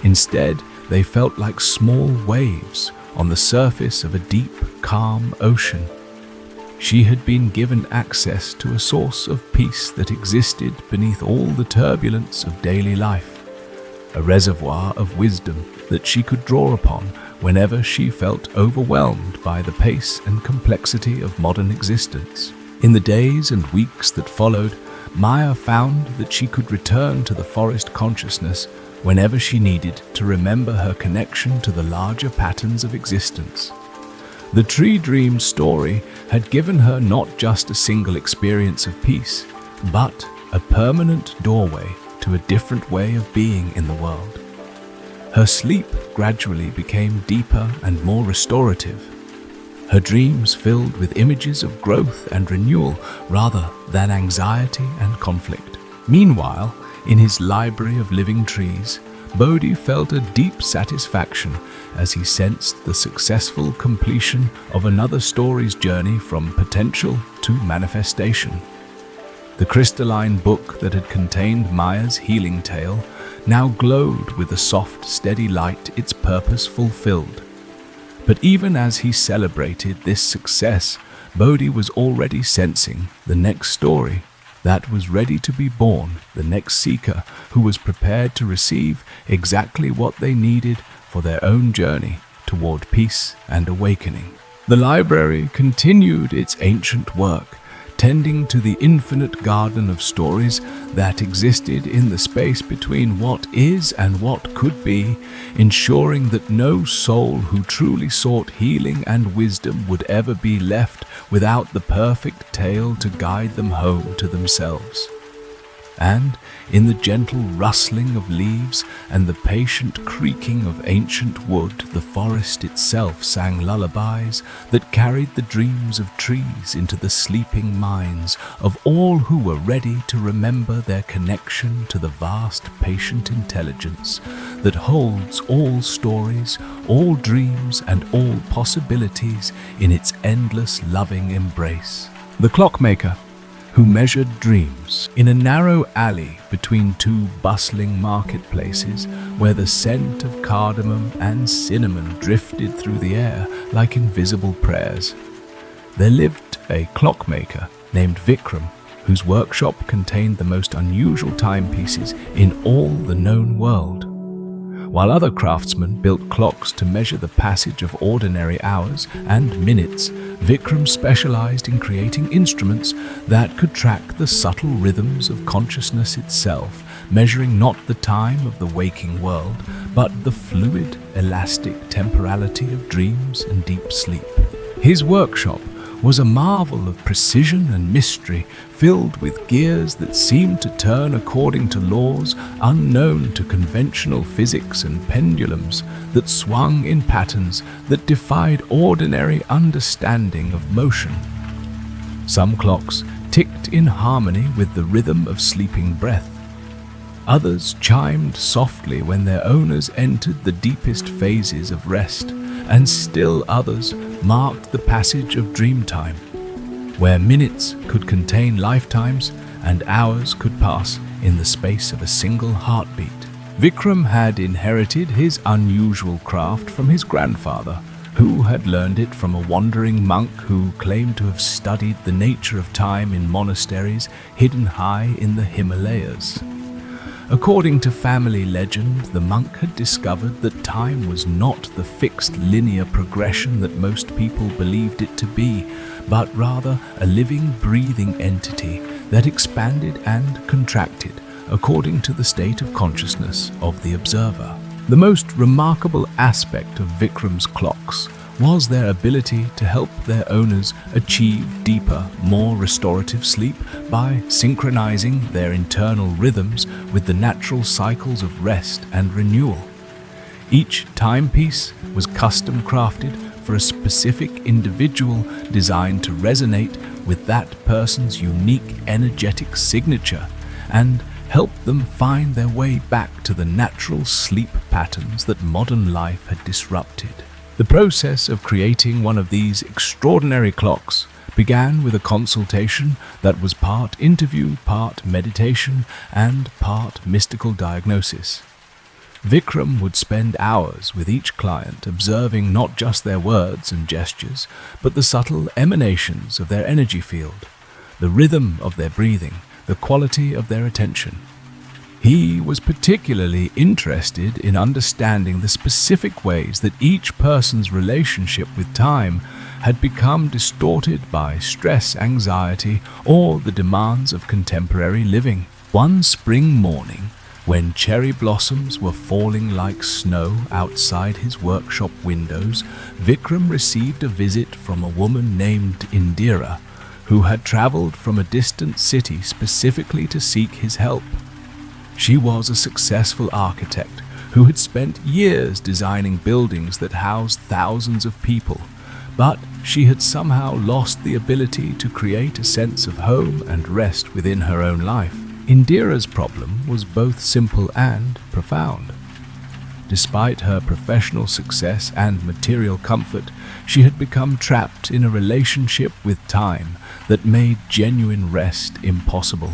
Instead, they felt like small waves on the surface of a deep, calm ocean. She had been given access to a source of peace that existed beneath all the turbulence of daily life, a reservoir of wisdom that she could draw upon whenever she felt overwhelmed by the pace and complexity of modern existence. In the days and weeks that followed, Maya found that she could return to the forest consciousness whenever she needed to remember her connection to the larger patterns of existence. The Tree Dream story had given her not just a single experience of peace, but a permanent doorway to a different way of being in the world. Her sleep gradually became deeper and more restorative. her dreams filled with images of growth and renewal rather than anxiety and conflict. Meanwhile, in his library of living trees, Bodhi felt a deep satisfaction as he sensed the successful completion of another story's journey from potential to manifestation. The crystalline book that had contained Maya's healing tale now glowed with a soft, steady light its purpose fulfilled. But even as he celebrated this success, Bodhi was already sensing the next story that was ready to be born, the next seeker who was prepared to receive exactly what they needed for their own journey toward peace and awakening. The library continued its ancient work, tending to the infinite garden of stories that existed in the space between what is and what could be, ensuring that no soul who truly sought healing and wisdom would ever be left without the perfect tale to guide them home to themselves. And in the gentle rustling of leaves and the patient creaking of ancient wood, the forest itself sang lullabies that carried the dreams of trees into the sleeping minds of all who were ready to remember their connection to the vast patient intelligence that holds all stories, all dreams, and all possibilities in its endless loving embrace. The clockmaker, who measured dreams in a narrow alley between two bustling marketplaces where the scent of cardamom and cinnamon drifted through the air like invisible prayers. There lived a clockmaker named Vikram, whose workshop contained the most unusual timepieces in all the known world. While other craftsmen built clocks to measure the passage of ordinary hours and minutes, Vikram specialized in creating instruments that could track the subtle rhythms of consciousness itself, measuring not the time of the waking world, but the fluid, elastic temporality of dreams and deep sleep. His workshop was a marvel of precision and mystery, filled with gears that seemed to turn according to laws unknown to conventional physics and pendulums that swung in patterns that defied ordinary understanding of motion. Some clocks ticked in harmony with the rhythm of sleeping breath. Others chimed softly when their owners entered the deepest phases of rest, and still others marked the passage of dream time, where minutes could contain lifetimes and hours could pass in the space of a single heartbeat. Vikram had inherited his unusual craft from his grandfather, who had learned it from a wandering monk who claimed to have studied the nature of time in monasteries hidden high in the Himalayas. According to family legend, the monk had discovered that time was not the fixed linear progression that most people believed it to be, but rather a living, breathing entity that expanded and contracted according to the state of consciousness of the observer. The most remarkable aspect of Vikram's clocks was their ability to help their owners achieve deeper, more restorative sleep by synchronizing their internal rhythms with the natural cycles of rest and renewal. Each timepiece was custom crafted for a specific individual, designed to resonate with that person's unique energetic signature and help them find their way back to the natural sleep patterns that modern life had disrupted. The process of creating one of these extraordinary clocks began with a consultation that was part interview, part meditation, and part mystical diagnosis. Vikram would spend hours with each client, observing not just their words and gestures, but the subtle emanations of their energy field, the rhythm of their breathing, the quality of their attention. He was particularly interested in understanding the specific ways that each person's relationship with time had become distorted by stress, anxiety, or the demands of contemporary living. One spring morning, when cherry blossoms were falling like snow outside his workshop windows, Vikram received a visit from a woman named Indira, who had traveled from a distant city specifically to seek his help. She was a successful architect who had spent years designing buildings that housed thousands of people, but she had somehow lost the ability to create a sense of home and rest within her own life. Indira's problem was both simple and profound. Despite her professional success and material comfort, she had become trapped in a relationship with time that made genuine rest impossible.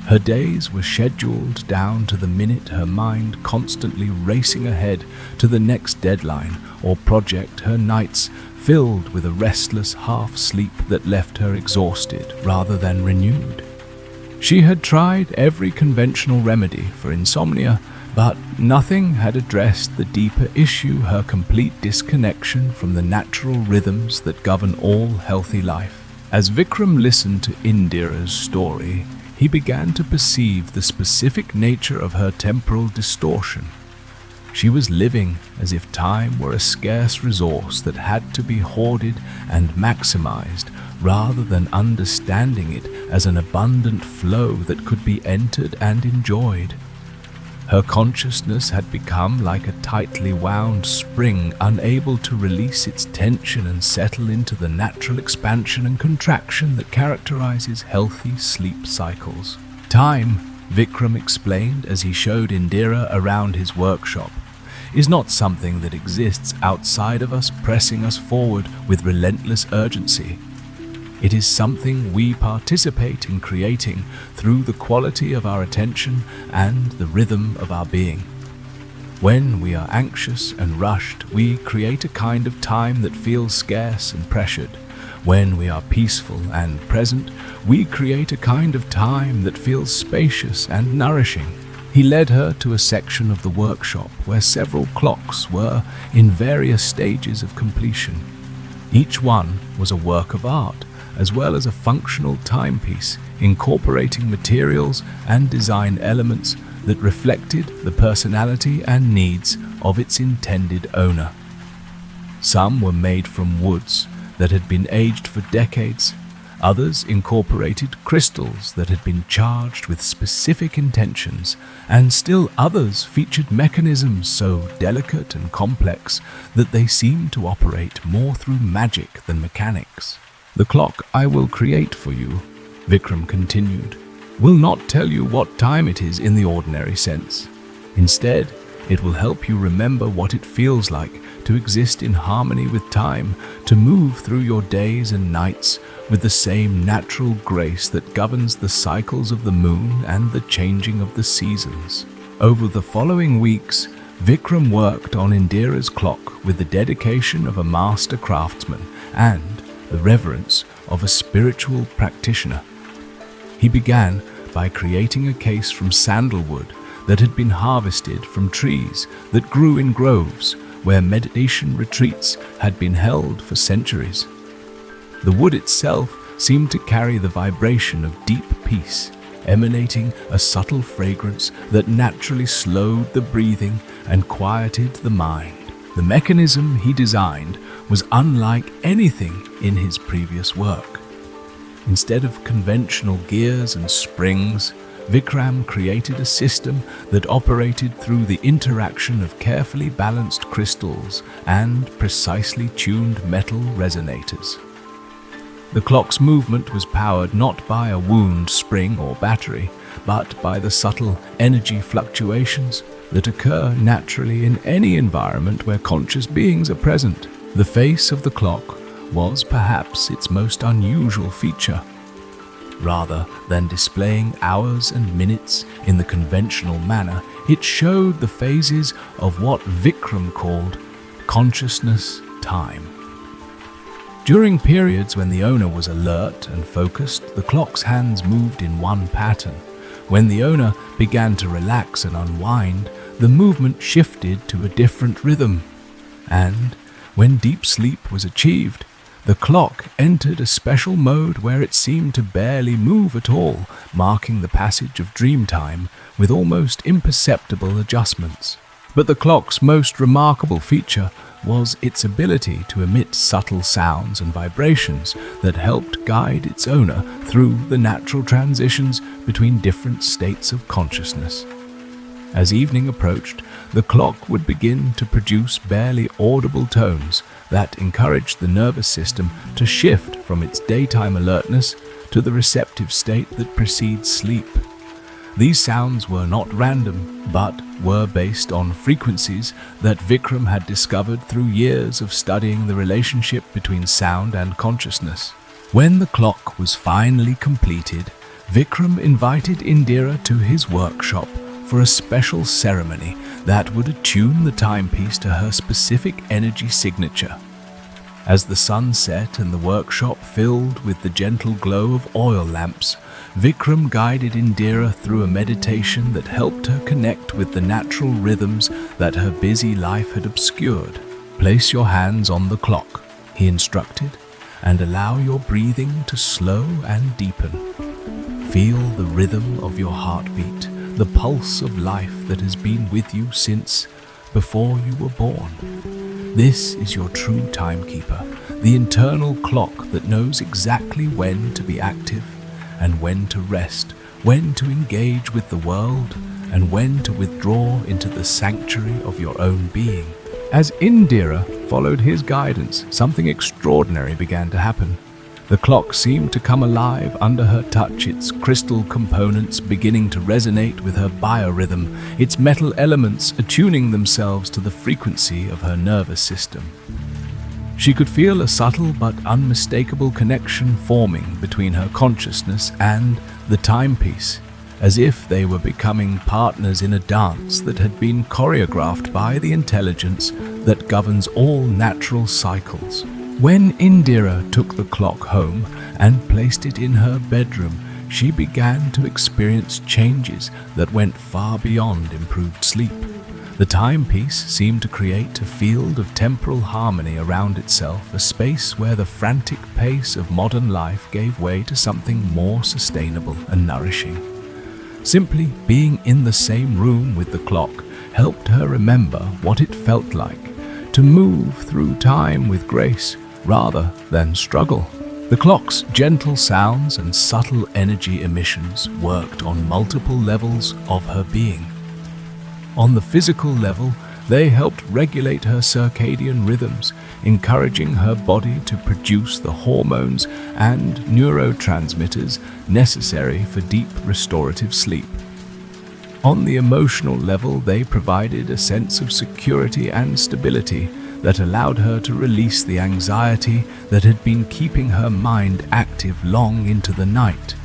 Her days were scheduled down to the minute, her mind constantly racing ahead to the next deadline or project, her nights filled with a restless half-sleep that left her exhausted rather than renewed. She had tried every conventional remedy for insomnia, but nothing had addressed the deeper issue, her complete disconnection from the natural rhythms that govern all healthy life. As Vikram listened to Indira's story, he began to perceive the specific nature of her temporal distortion. She was living as if time were a scarce resource that had to be hoarded and maximized, rather than understanding it as an abundant flow that could be entered and enjoyed. Her consciousness had become like a tightly wound spring, unable to release its tension and settle into the natural expansion and contraction that characterizes healthy sleep cycles. Time, Vikram explained as he showed Indira around his workshop, is not something that exists outside of us, pressing us forward with relentless urgency. It is something we participate in creating through the quality of our attention and the rhythm of our being. When we are anxious and rushed, we create a kind of time that feels scarce and pressured. When we are peaceful and present, we create a kind of time that feels spacious and nourishing. He led her to a section of the workshop where several clocks were in various stages of completion. Each one was a work of art, as well as a functional timepiece, incorporating materials and design elements that reflected the personality and needs of its intended owner. Some were made from woods that had been aged for decades. Others incorporated crystals that had been charged with specific intentions, and still others featured mechanisms so delicate and complex that they seemed to operate more through magic than mechanics. "The clock I will create for you," Vikram continued, "will not tell you what time it is in the ordinary sense. Instead, it will help you remember what it feels like to exist in harmony with time, to move through your days and nights with the same natural grace that governs the cycles of the moon and the changing of the seasons." Over the following weeks, Vikram worked on Indira's clock with the dedication of a master craftsman and the reverence of a spiritual practitioner. He began by creating a case from sandalwood that had been harvested from trees that grew in groves where meditation retreats had been held for centuries. The wood itself seemed to carry the vibration of deep peace, emanating a subtle fragrance that naturally slowed the breathing and quieted the mind. The mechanism he designed was unlike anything in his previous work. Instead of conventional gears and springs, Vikram created a system that operated through the interaction of carefully balanced crystals and precisely tuned metal resonators. The clock's movement was powered not by a wound spring or battery, but by the subtle energy fluctuations that occur naturally in any environment where conscious beings are present. The face of the clock was perhaps its most unusual feature. Rather than displaying hours and minutes in the conventional manner, it showed the phases of what Vikram called consciousness time. During periods when the owner was alert and focused, the clock's hands moved in one pattern. When the owner began to relax and unwind, the movement shifted to a different rhythm. And when deep sleep was achieved, the clock entered a special mode where it seemed to barely move at all, marking the passage of dream time with almost imperceptible adjustments. But the clock's most remarkable feature was its ability to emit subtle sounds and vibrations that helped guide its owner through the natural transitions between different states of consciousness. As evening approached, the clock would begin to produce barely audible tones that encouraged the nervous system to shift from its daytime alertness to the receptive state that precedes sleep. These sounds were not random, but were based on frequencies that Vikram had discovered through years of studying the relationship between sound and consciousness. When the clock was finally completed, Vikram invited Indira to his workshop for a special ceremony that would attune the timepiece to her specific energy signature. As the sun set and the workshop filled with the gentle glow of oil lamps, Vikram guided Indira through a meditation that helped her connect with the natural rhythms that her busy life had obscured. "Place your hands on the clock," he instructed, "and allow your breathing to slow and deepen. Feel the rhythm of your heartbeat, the pulse of life that has been with you since before you were born. This is your true timekeeper, the internal clock that knows exactly when to be active and when to rest, when to engage with the world, and when to withdraw into the sanctuary of your own being." As Indira followed his guidance, something extraordinary began to happen. The clock seemed to come alive under her touch, its crystal components beginning to resonate with her biorhythm, its metal elements attuning themselves to the frequency of her nervous system. She could feel a subtle but unmistakable connection forming between her consciousness and the timepiece, as if they were becoming partners in a dance that had been choreographed by the intelligence that governs all natural cycles. When Indira took the clock home and placed it in her bedroom, she began to experience changes that went far beyond improved sleep. The timepiece seemed to create a field of temporal harmony around itself, a space where the frantic pace of modern life gave way to something more sustainable and nourishing. Simply being in the same room with the clock helped her remember what it felt like to move through time with grace rather than struggle. The clock's gentle sounds and subtle energy emissions worked on multiple levels of her being. On the physical level, they helped regulate her circadian rhythms, encouraging her body to produce the hormones and neurotransmitters necessary for deep restorative sleep. On the emotional level, they provided a sense of security and stability that allowed her to release the anxiety that had been keeping her mind active long into the night.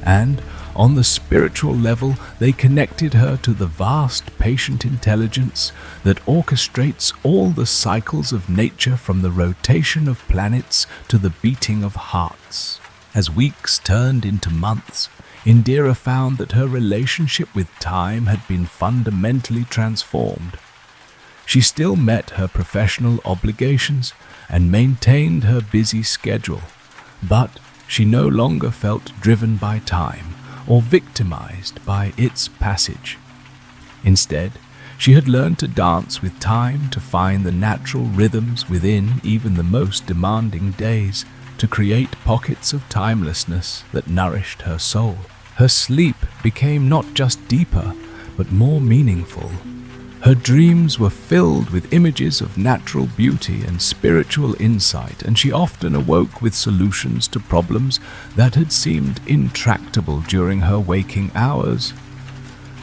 And on the spiritual level, they connected her to the vast, patient intelligence that orchestrates all the cycles of nature, from the rotation of planets to the beating of hearts. As weeks turned into months, Indira found that her relationship with time had been fundamentally transformed. She still met her professional obligations and maintained her busy schedule, but she no longer felt driven by time or victimized by its passage. Instead, she had learned to dance with time, to find the natural rhythms within even the most demanding days, to create pockets of timelessness that nourished her soul. Her sleep became not just deeper, but more meaningful. Her dreams were filled with images of natural beauty and spiritual insight, and she often awoke with solutions to problems that had seemed intractable during her waking hours.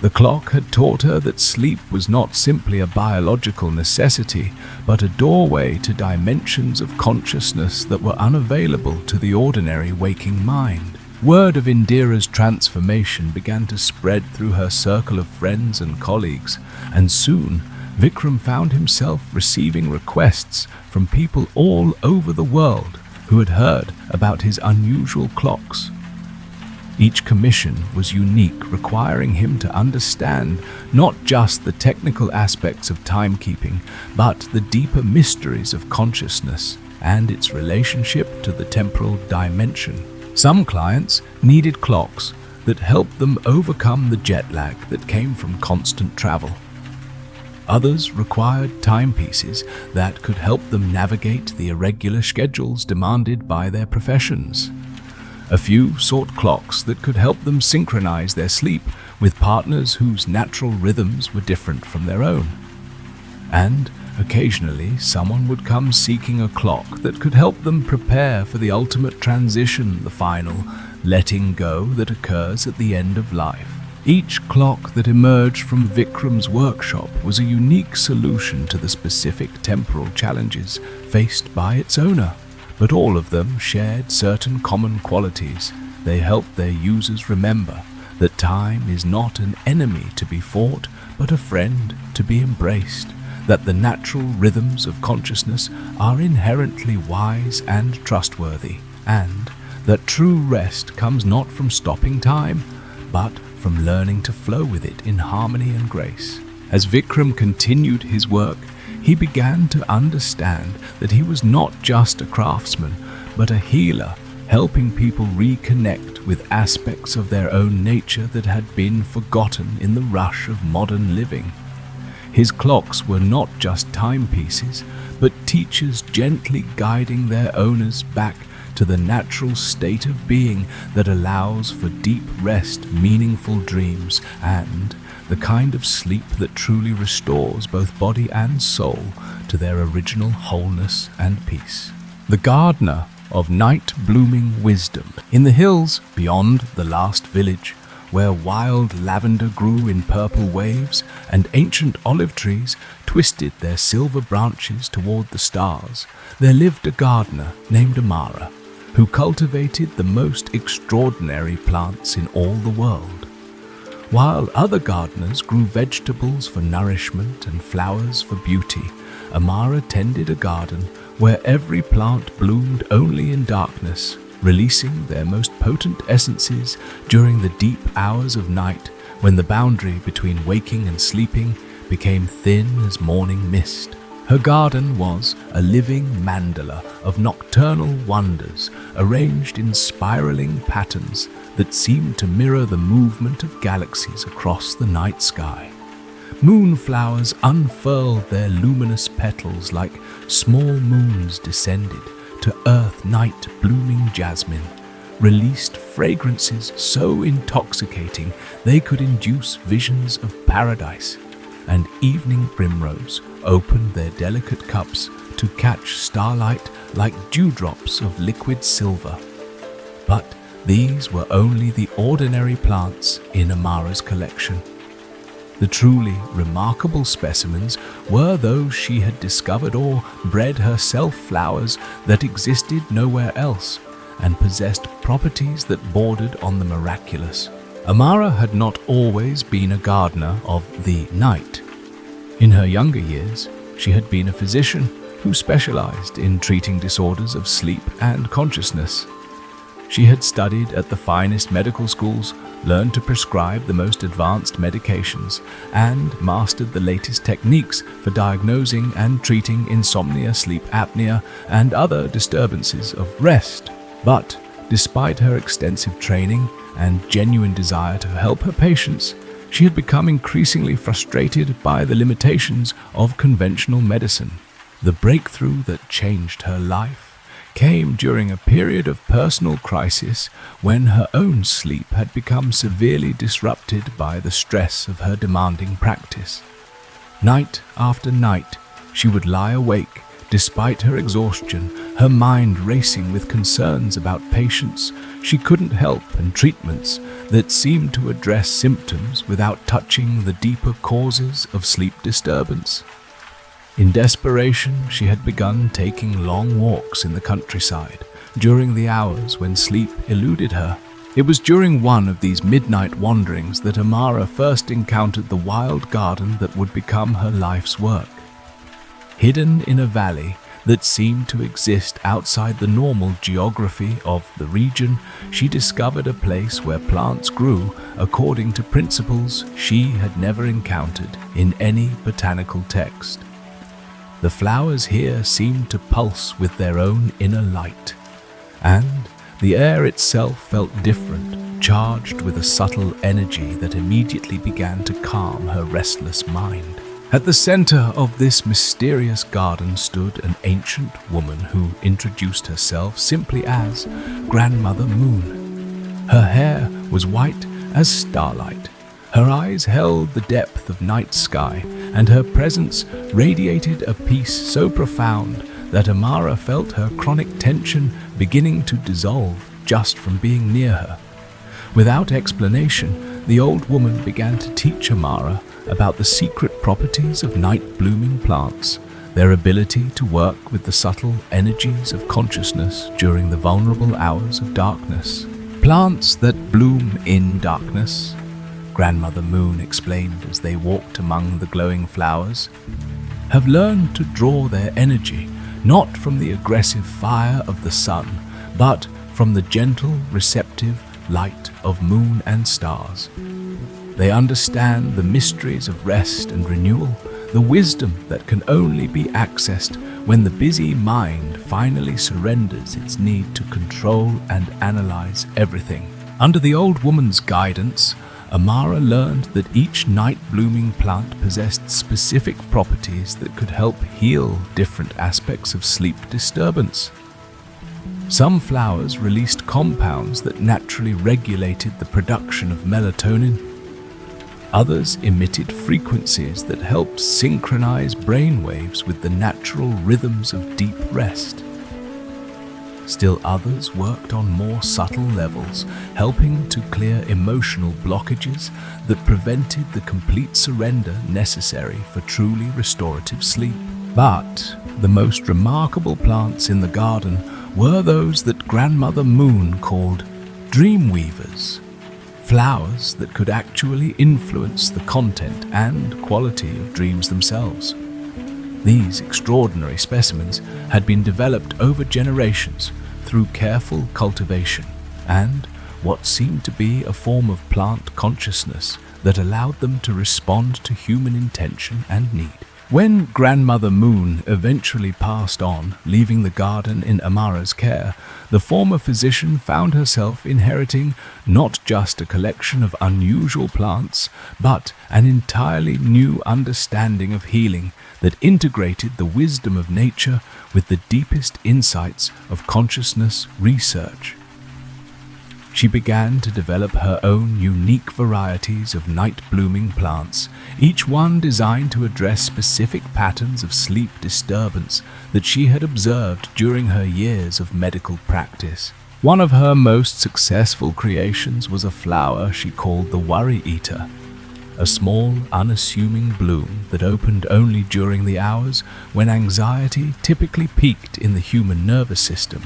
The clock had taught her that sleep was not simply a biological necessity, but a doorway to dimensions of consciousness that were unavailable to the ordinary waking mind. Word of Indira's transformation began to spread through her circle of friends and colleagues, and soon Vikram found himself receiving requests from people all over the world who had heard about his unusual clocks. Each commission was unique, requiring him to understand not just the technical aspects of timekeeping, but the deeper mysteries of consciousness and its relationship to the temporal dimension. Some clients needed clocks that helped them overcome the jet lag that came from constant travel. Others required timepieces that could help them navigate the irregular schedules demanded by their professions. A few sought clocks that could help them synchronize their sleep with partners whose natural rhythms were different from their own. And occasionally, someone would come seeking a clock that could help them prepare for the ultimate transition, the final letting go that occurs at the end of life. Each clock that emerged from Vikram's workshop was a unique solution to the specific temporal challenges faced by its owner, but all of them shared certain common qualities. They helped their users remember that time is not an enemy to be fought, but a friend to be embraced, that the natural rhythms of consciousness are inherently wise and trustworthy, and that true rest comes not from stopping time, but from learning to flow with it in harmony and grace. As Vikram continued his work, he began to understand that he was not just a craftsman, but a healer, helping people reconnect with aspects of their own nature that had been forgotten in the rush of modern living. His clocks were not just timepieces, but teachers gently guiding their owners back to the natural state of being that allows for deep rest, meaningful dreams, and the kind of sleep that truly restores both body and soul to their original wholeness and peace. The gardener of night-blooming wisdom in the hills beyond the last village, where wild lavender grew in purple waves and ancient olive trees twisted their silver branches toward the stars, there lived a gardener named Immerse, who cultivated the most extraordinary plants in all the world. While other gardeners grew vegetables for nourishment and flowers for beauty, Immerse tended a garden where every plant bloomed only in darkness, releasing their most potent essences during the deep hours of night when the boundary between waking and sleeping became thin as morning mist. Her garden was a living mandala of nocturnal wonders arranged in spiraling patterns that seemed to mirror the movement of galaxies across the night sky. Moonflowers unfurled their luminous petals like small moons descended to earth night blooming jasmine, released fragrances so intoxicating they could induce visions of paradise, and evening primrose opened their delicate cups to catch starlight like dewdrops of liquid silver. But these were only the ordinary plants in Immerse's collection. The truly remarkable specimens were those she had discovered or bred herself, flowers that existed nowhere else and possessed properties that bordered on the miraculous. Immerse had not always been a gardener of the night. In her younger years, she had been a physician who specialized in treating disorders of sleep and consciousness. She had studied at the finest medical schools, learned to prescribe the most advanced medications, and mastered the latest techniques for diagnosing and treating insomnia, sleep apnea, and other disturbances of rest. But despite her extensive training and genuine desire to help her patients, she had become increasingly frustrated by the limitations of conventional medicine. The breakthrough that changed her life came during a period of personal crisis when her own sleep had become severely disrupted by the stress of her demanding practice. Night after night, she would lie awake despite her exhaustion, her mind racing with concerns about patients she couldn't help and treatments that seemed to address symptoms without touching the deeper causes of sleep disturbance. In desperation, she had begun taking long walks in the countryside during the hours when sleep eluded her. It was during one of these midnight wanderings that Immerse first encountered the wild garden that would become her life's work. Hidden in a valley that seemed to exist outside the normal geography of the region, she discovered a place where plants grew according to principles she had never encountered in any botanical text. The flowers here seemed to pulse with their own inner light, and the air itself felt different, charged with a subtle energy that immediately began to calm her restless mind. At the center of this mysterious garden stood an ancient woman who introduced herself simply as Grandmother Moon. Her hair was white as starlight. Her eyes held the depth of night sky, and her presence radiated a peace so profound that Amara felt her chronic tension beginning to dissolve just from being near her. Without explanation, the old woman began to teach Amara about the secret properties of night-blooming plants, their ability to work with the subtle energies of consciousness during the vulnerable hours of darkness. Plants that bloom in darkness, Grandmother Moon explained as they walked among the glowing flowers, have learned to draw their energy not from the aggressive fire of the sun, but from the gentle, receptive light of moon and stars. They understand the mysteries of rest and renewal, the wisdom that can only be accessed when the busy mind finally surrenders its need to control and analyze everything. Under the old woman's guidance, Amara learned that each night-blooming plant possessed specific properties that could help heal different aspects of sleep disturbance. Some flowers released compounds that naturally regulated the production of melatonin. Others emitted frequencies that helped synchronize brain waves with the natural rhythms of deep rest. Still others worked on more subtle levels, helping to clear emotional blockages that prevented the complete surrender necessary for truly restorative sleep. But the most remarkable plants in the garden were those that Grandmother Moon called dream weavers. Flowers that could actually influence the content and quality of dreams themselves. These extraordinary specimens had been developed over generations through careful cultivation and what seemed to be a form of plant consciousness that allowed them to respond to human intention and need. When Grandmother Moon eventually passed on, leaving the garden in Amara's care, the former physician found herself inheriting not just a collection of unusual plants, but an entirely new understanding of healing that integrated the wisdom of nature with the deepest insights of consciousness research. She began to develop her own unique varieties of night-blooming plants, each one designed to address specific patterns of sleep disturbance that she had observed during her years of medical practice. One of her most successful creations was a flower she called the worry eater, a small, unassuming bloom that opened only during the hours when anxiety typically peaked in the human nervous system.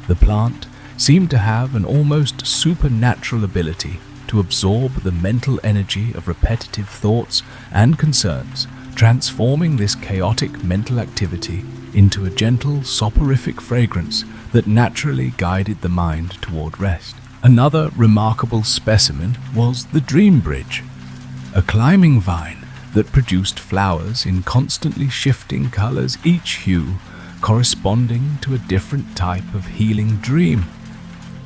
The plant seemed to have an almost supernatural ability to absorb the mental energy of repetitive thoughts and concerns, transforming this chaotic mental activity into a gentle, soporific fragrance that naturally guided the mind toward rest. Another remarkable specimen was the dream bridge, a climbing vine that produced flowers in constantly shifting colors, each hue corresponding to a different type of healing dream.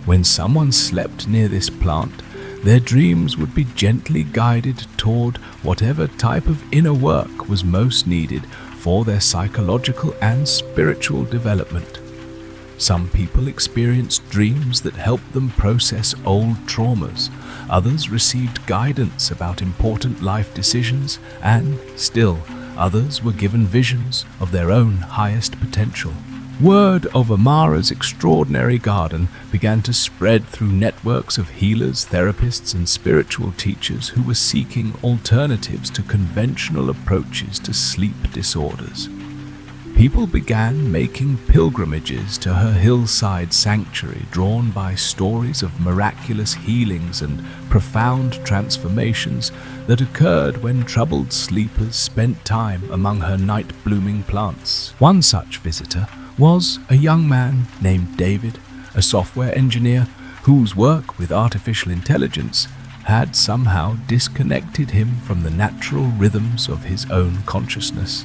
When someone slept near this plant, their dreams would be gently guided toward whatever type of inner work was most needed for their psychological and spiritual development. Some people experienced dreams that helped them process old traumas. Others received guidance about important life decisions, and still others were given visions of their own highest potential. Word of Amara's extraordinary garden began to spread through networks of healers, therapists, and spiritual teachers who were seeking alternatives to conventional approaches to sleep disorders. People began making pilgrimages to her hillside sanctuary, drawn by stories of miraculous healings and profound transformations that occurred when troubled sleepers spent time among her night-blooming plants. One such visitor was a young man named David, a software engineer whose work with artificial intelligence had somehow disconnected him from the natural rhythms of his own consciousness.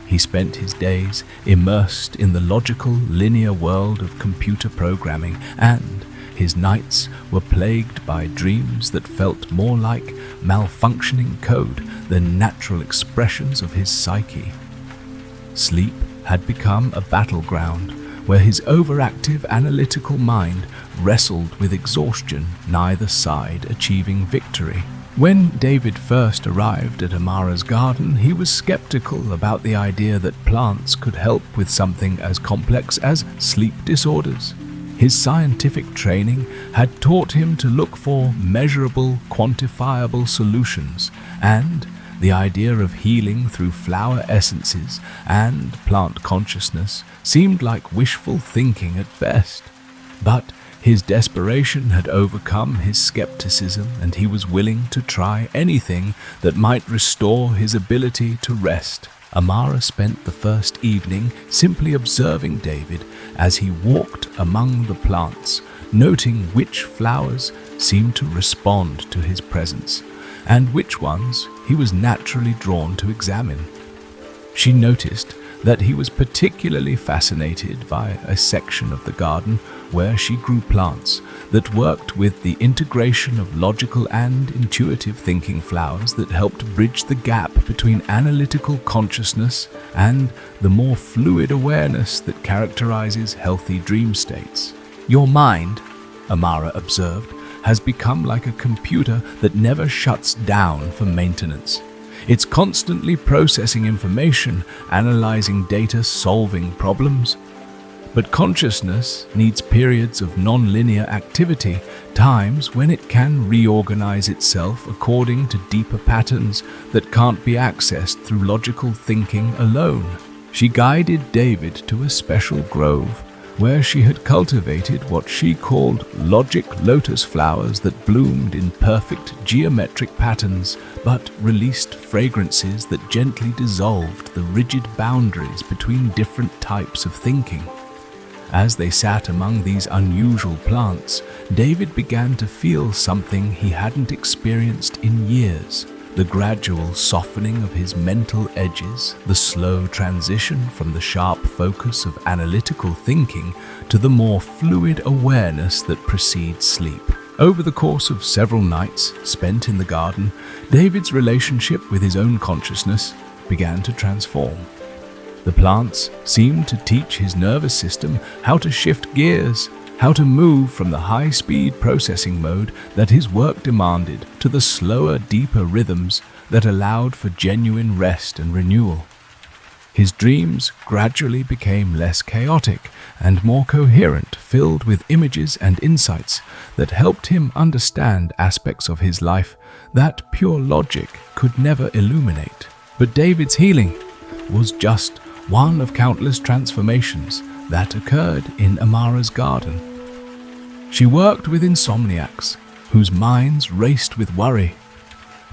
He spent his days immersed in the logical, linear world of computer programming, and his nights were plagued by dreams that felt more like malfunctioning code than natural expressions of his psyche. Sleep had become a battleground where his overactive analytical mind wrestled with exhaustion, neither side achieving victory. When David first arrived at Immerse's garden, he was skeptical about the idea that plants could help with something as complex as sleep disorders. His scientific training had taught him to look for measurable, quantifiable solutions, and the idea of healing through flower essences and plant consciousness seemed like wishful thinking at best. But his desperation had overcome his skepticism, and he was willing to try anything that might restore his ability to rest. Immerse spent the first evening simply observing David as he walked among the plants, noting which flowers seemed to respond to his presence and which ones he was naturally drawn to examine. She noticed that he was particularly fascinated by a section of the garden where she grew plants that worked with the integration of logical and intuitive thinking flowers that helped bridge the gap between analytical consciousness and the more fluid awareness that characterizes healthy dream states. "Your mind," Immerse observed, "has become like a computer that never shuts down for maintenance. It's constantly processing information, analyzing data, solving problems. But consciousness needs periods of non-linear activity, times when it can reorganize itself according to deeper patterns that can't be accessed through logical thinking alone." She guided David to a special grove where she had cultivated what she called logic lotus flowers that bloomed in perfect geometric patterns but released fragrances that gently dissolved the rigid boundaries between different types of thinking. As they sat among these unusual plants, David began to feel something he hadn't experienced in years: the gradual softening of his mental edges, the slow transition from the sharp focus of analytical thinking to the more fluid awareness that precedes sleep. Over the course of several nights spent in the garden, David's relationship with his own consciousness began to transform. The plants seemed to teach his nervous system how to shift gears, how to move from the high-speed processing mode that his work demanded to the slower, deeper rhythms that allowed for genuine rest and renewal. His dreams gradually became less chaotic and more coherent, filled with images and insights that helped him understand aspects of his life that pure logic could never illuminate. But David's healing was just one of countless transformations that occurred in Immerse's garden. She worked with insomniacs whose minds raced with worry,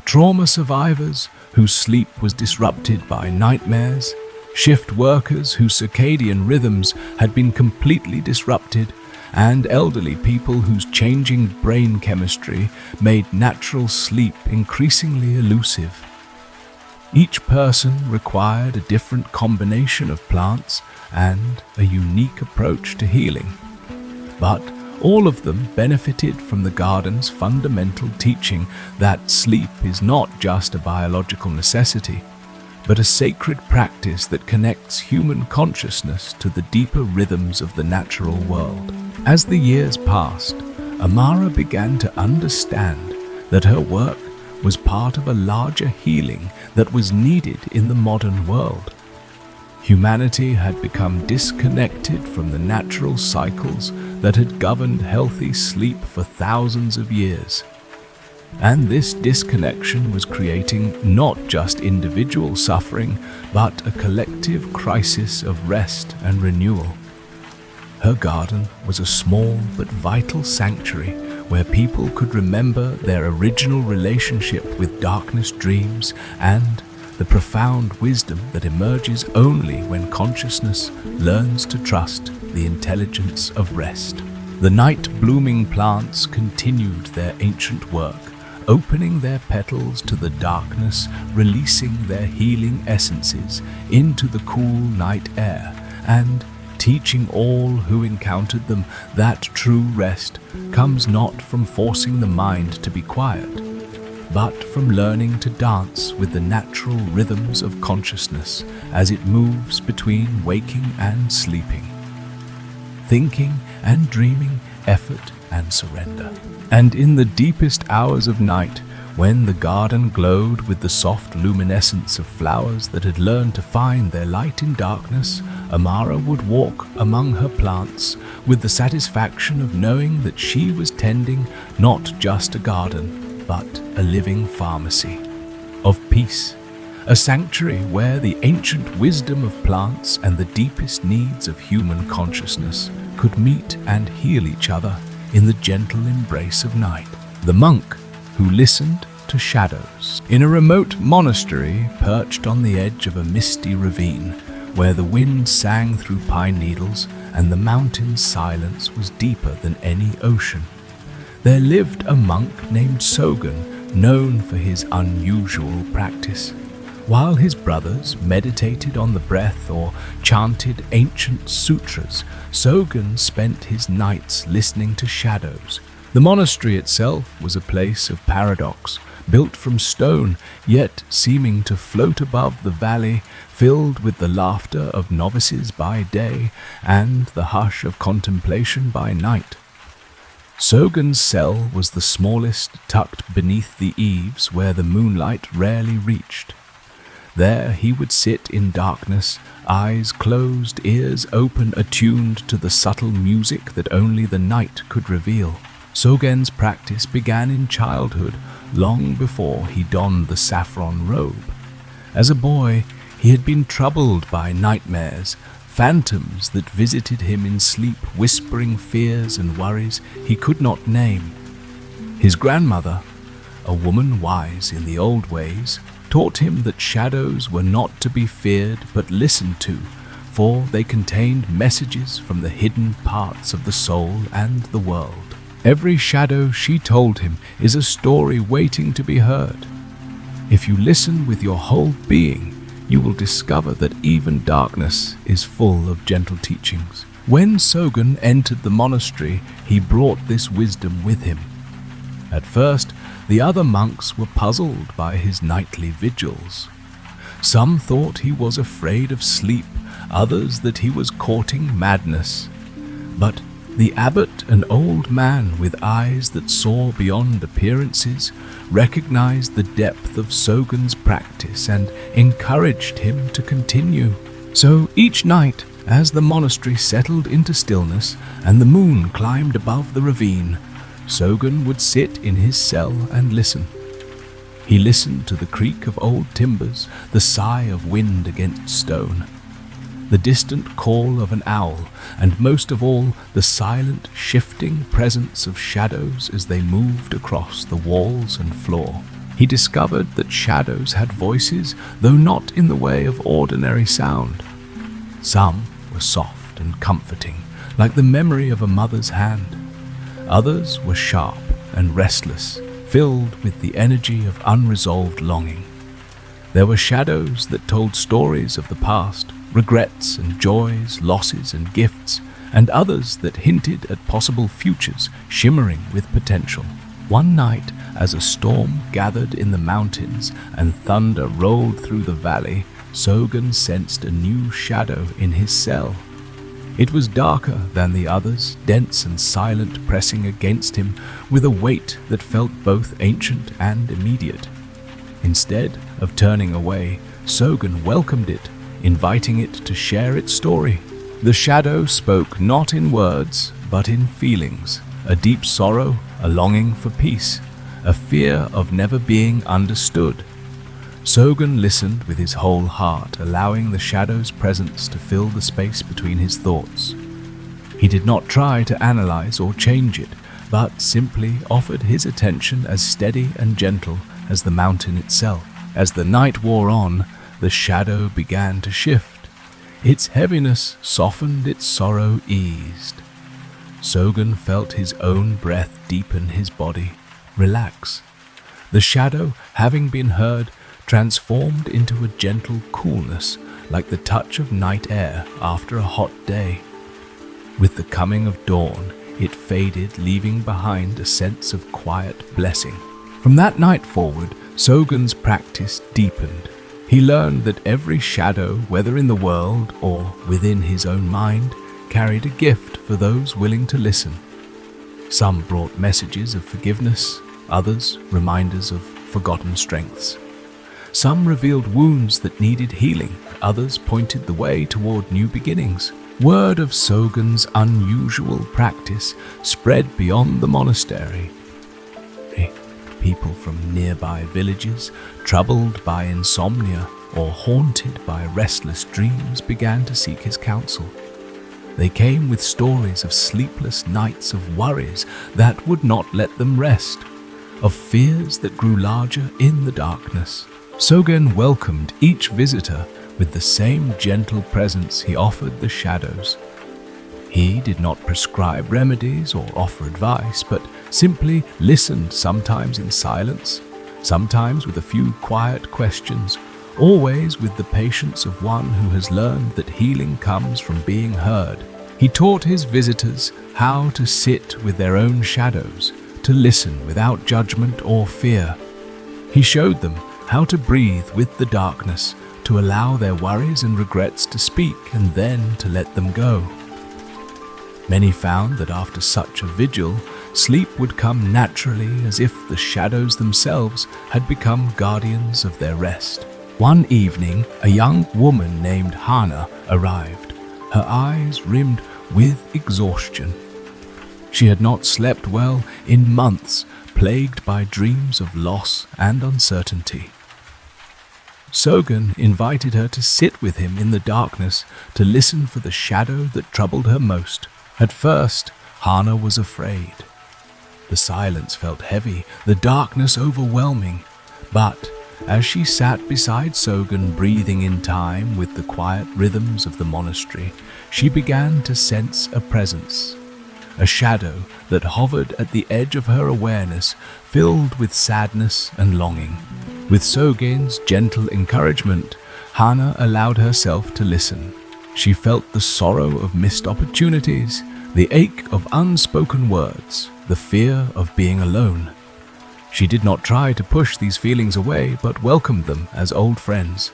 trauma survivors whose sleep was disrupted by nightmares, shift workers whose circadian rhythms had been completely disrupted, and elderly people whose changing brain chemistry made natural sleep increasingly elusive. Each person required a different combination of plants and a unique approach to healing. But all of them benefited from the garden's fundamental teaching that sleep is not just a biological necessity, but a sacred practice that connects human consciousness to the deeper rhythms of the natural world. As the years passed, Immerse began to understand that her work was part of a larger healing that was needed in the modern world. Humanity had become disconnected from the natural cycles that had governed healthy sleep for thousands of years. And this disconnection was creating not just individual suffering, but a collective crisis of rest and renewal. Her garden was a small but vital sanctuary where people could remember their original relationship with darkness dreams and the profound wisdom that emerges only when consciousness learns to trust the intelligence of rest. The night-blooming plants continued their ancient work, opening their petals to the darkness, releasing their healing essences into the cool night air, and teaching all who encountered them that true rest comes not from forcing the mind to be quiet, but from learning to dance with the natural rhythms of consciousness as it moves between waking and sleeping. thinking and dreaming, effort and surrender. And in the deepest hours of night, when the garden glowed with the soft luminescence of flowers that had learned to find their light in darkness, Amara would walk among her plants with the satisfaction of knowing that she was tending not just a garden, but a living pharmacy of peace, a sanctuary where the ancient wisdom of plants and the deepest needs of human consciousness could meet and heal each other in the gentle embrace of night. The monk who listened to shadows. In a remote monastery perched on the edge of a misty ravine, where the wind sang through pine needles and the mountain's silence was deeper than any ocean, there lived a monk named Sogen, known for his unusual practice. While his brothers meditated on the breath or chanted ancient sutras, Sogen spent his nights listening to shadows. The monastery itself was a place of paradox, built from stone, yet seeming to float above the valley, filled with the laughter of novices by day and the hush of contemplation by night. Sogen's cell was the smallest, tucked beneath the eaves where the moonlight rarely reached. There he would sit in darkness, eyes closed, ears open, attuned to the subtle music that only the night could reveal. Sogen's practice began in childhood, long before he donned the saffron robe. As a boy, he had been troubled by nightmares, phantoms that visited him in sleep, whispering fears and worries he could not name. His grandmother, a woman wise in the old ways, taught him that shadows were not to be feared but listened to, for they contained messages from the hidden parts of the soul and the world. Every shadow, she told him, is a story waiting to be heard. If you listen with your whole being, you will discover that even darkness is full of gentle teachings. When Sogen entered the monastery, he brought this wisdom with him. At first, the other monks were puzzled by his nightly vigils. Some thought he was afraid of sleep, others that he was courting madness. But the abbot, an old man with eyes that saw beyond appearances, recognized the depth of Sogen's practice and encouraged him to continue. So each night, as the monastery settled into stillness and the moon climbed above the ravine, Sogen would sit in his cell and listen. He listened to the creak of old timbers, the sigh of wind against stone, the distant call of an owl, and most of all, the silent, shifting presence of shadows as they moved across the walls and floor. He discovered that shadows had voices, though not in the way of ordinary sound. Some were soft and comforting, like the memory of a mother's hand. Others were sharp and restless, filled with the energy of unresolved longing. There were shadows that told stories of the past, regrets and joys, losses and gifts, and others that hinted at possible futures shimmering with potential. One night, as a storm gathered in the mountains and thunder rolled through the valley, Sogen sensed a new shadow in his cell. It was darker than the others, dense and silent, pressing against him with a weight that felt both ancient and immediate. Instead of turning away, Sogen welcomed it, inviting it to share its story. The shadow spoke not in words, but in feelings, a deep sorrow, a longing for peace, a fear of never being understood. Sogen listened with his whole heart, allowing the shadow's presence to fill the space between his thoughts. He did not try to analyze or change it, but simply offered his attention as steady and gentle as the mountain itself. As the night wore on, the shadow began to shift. Its heaviness softened, its sorrow eased. Sogen felt his own breath deepen his body, relax. The shadow, having been heard, transformed into a gentle coolness, like the touch of night air after a hot day. With the coming of dawn, it faded, leaving behind a sense of quiet blessing. From that night forward, Sogen's practice deepened. He learned that every shadow, whether in the world or within his own mind, carried a gift for those willing to listen. Some brought messages of forgiveness, others reminders of forgotten strengths. Some revealed wounds that needed healing, others pointed the way toward new beginnings. Word of Sogen's unusual practice spread beyond the monastery. People from nearby villages, troubled by insomnia or haunted by restless dreams, began to seek his counsel. They came with stories of sleepless nights, of worries that would not let them rest, of fears that grew larger in the darkness. Sogen welcomed each visitor with the same gentle presence he offered the shadows. He did not prescribe remedies or offer advice, but simply listened, sometimes in silence, sometimes with a few quiet questions, always with the patience of one who has learned that healing comes from being heard. He taught his visitors how to sit with their own shadows, to listen without judgment or fear. He showed them how to breathe with the darkness, to allow their worries and regrets to speak and then to let them go. Many found that after such a vigil, sleep would come naturally, as if the shadows themselves had become guardians of their rest. One evening, a young woman named Hana arrived, her eyes rimmed with exhaustion. She had not slept well in months, plagued by dreams of loss and uncertainty. Sogen invited her to sit with him in the darkness to listen for the shadow that troubled her most. At first, Hana was afraid. The silence felt heavy, the darkness overwhelming. But as she sat beside Sogen, breathing in time with the quiet rhythms of the monastery, she began to sense a presence, a shadow that hovered at the edge of her awareness, filled with sadness and longing. With Sogen's gentle encouragement, Hana allowed herself to listen. She felt the sorrow of missed opportunities, the ache of unspoken words, the fear of being alone. She did not try to push these feelings away, but welcomed them as old friends.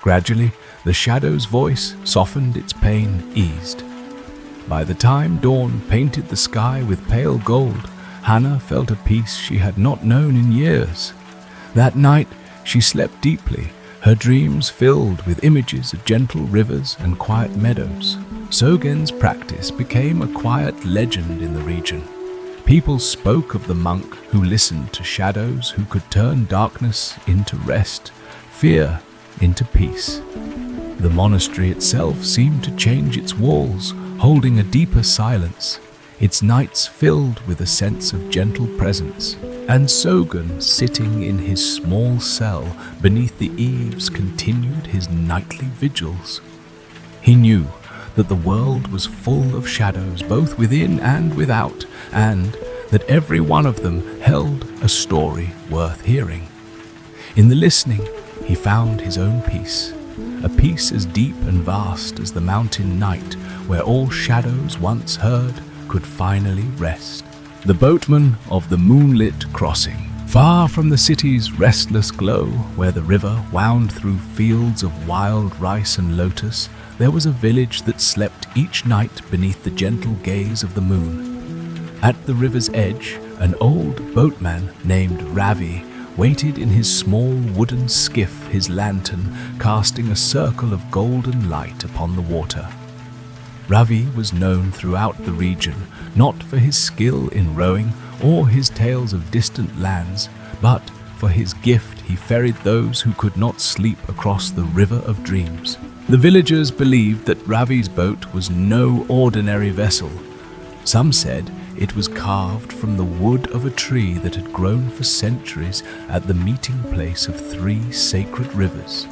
Gradually, the shadow's voice softened, its pain eased. By the time dawn painted the sky with pale gold, Hana felt a peace she had not known in years. That night, she slept deeply, her dreams filled with images of gentle rivers and quiet meadows. Sogen's practice became a quiet legend in the region. People spoke of the monk who listened to shadows, who could turn darkness into rest, fear into peace. The monastery itself seemed to change its walls, holding a deeper silence, its nights filled with a sense of gentle presence. And Sogen, sitting in his small cell beneath the eaves, continued his nightly vigils. He knew that the world was full of shadows, both within and without, and that every one of them held a story worth hearing. In the listening, he found his own peace, a peace as deep and vast as the mountain night, where all shadows once heard could finally rest. The boatman of the moonlit crossing. Far from the city's restless glow, where the river wound through fields of wild rice and lotus, there was a village that slept each night beneath the gentle gaze of the moon. At the river's edge, an old boatman named Ravi waited in his small wooden skiff, his lantern casting a circle of golden light upon the water. Ravi was known throughout the region, not for his skill in rowing or his tales of distant lands, but for his gift he ferried those who could not sleep across the river of dreams. The villagers believed that Ravi's boat was no ordinary vessel. Some said it was carved from the wood of a tree that had grown for centuries at the meeting place of 3 sacred rivers.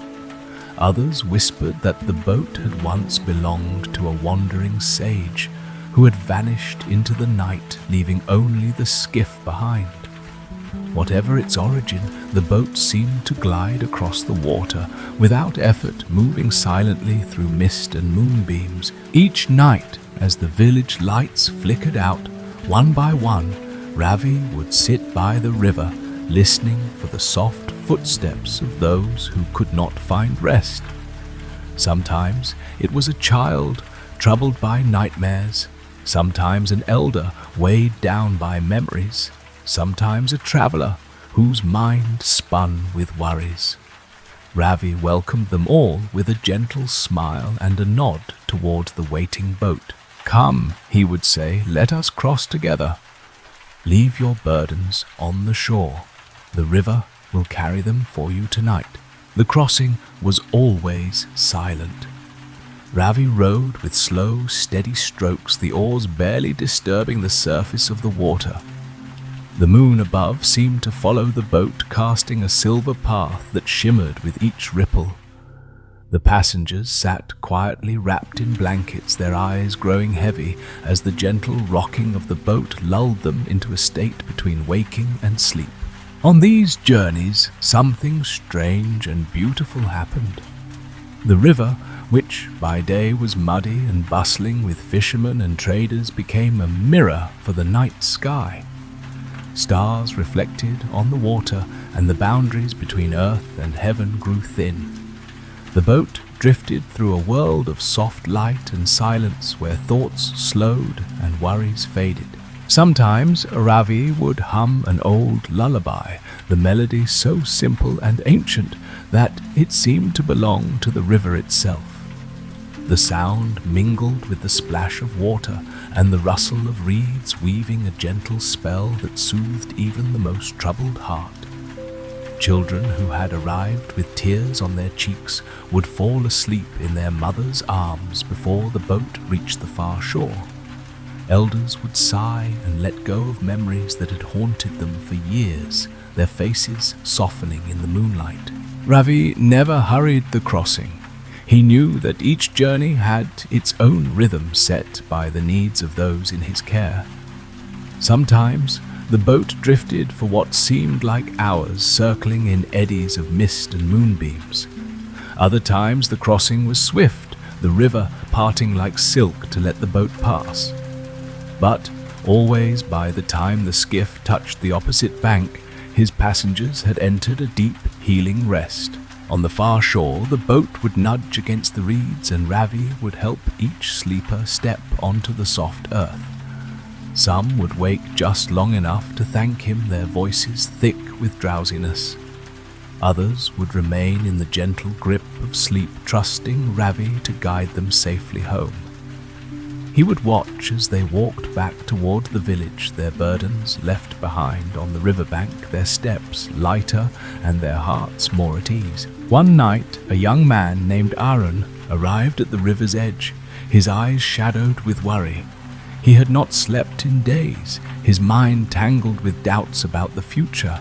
Others whispered that the boat had once belonged to a wandering sage who had vanished into the night, leaving only the skiff behind. Whatever its origin, the boat seemed to glide across the water without effort, moving silently through mist and moonbeams. Each night, as the village lights flickered out, one by one, Ravi would sit by the river, listening for the soft footsteps of those who could not find rest. Sometimes it was a child troubled by nightmares, sometimes an elder weighed down by memories, sometimes a traveler whose mind spun with worries. Ravi welcomed them all with a gentle smile and a nod toward the waiting boat. "Come," he would say, "let us cross together. Leave your burdens on the shore. The river will carry them for you tonight." The crossing was always silent. Ravi rowed with slow, steady strokes, the oars barely disturbing the surface of the water. The moon above seemed to follow the boat, casting a silver path that shimmered with each ripple. The passengers sat quietly wrapped in blankets, their eyes growing heavy as the gentle rocking of the boat lulled them into a state between waking and sleep. On these journeys, something strange and beautiful happened. The river, which by day was muddy and bustling with fishermen and traders, became a mirror for the night sky. Stars reflected on the water, and the boundaries between earth and heaven grew thin. The boat drifted through a world of soft light and silence where thoughts slowed and worries faded. Sometimes Ravi would hum an old lullaby, the melody so simple and ancient that it seemed to belong to the river itself. The sound mingled with the splash of water and the rustle of reeds, weaving a gentle spell that soothed even the most troubled heart. Children who had arrived with tears on their cheeks would fall asleep in their mother's arms before the boat reached the far shore. Elders would sigh and let go of memories that had haunted them for years, their faces softening in the moonlight. Ravi never hurried the crossing. He knew that each journey had its own rhythm set by the needs of those in his care. Sometimes the boat drifted for what seemed like hours, circling in eddies of mist and moonbeams. Other times the crossing was swift, the river parting like silk to let the boat pass. But always by the time the skiff touched the opposite bank, his passengers had entered a deep, healing rest. On the far shore, the boat would nudge against the reeds, and Ravi would help each sleeper step onto the soft earth. Some would wake just long enough to thank him, their voices thick with drowsiness. Others would remain in the gentle grip of sleep, trusting Ravi to guide them safely home. He would watch as they walked back toward the village, their burdens left behind on the riverbank, their steps lighter and their hearts more at ease. One night, a young man named Arun arrived at the river's edge, his eyes shadowed with worry. He had not slept in days, his mind tangled with doubts about the future.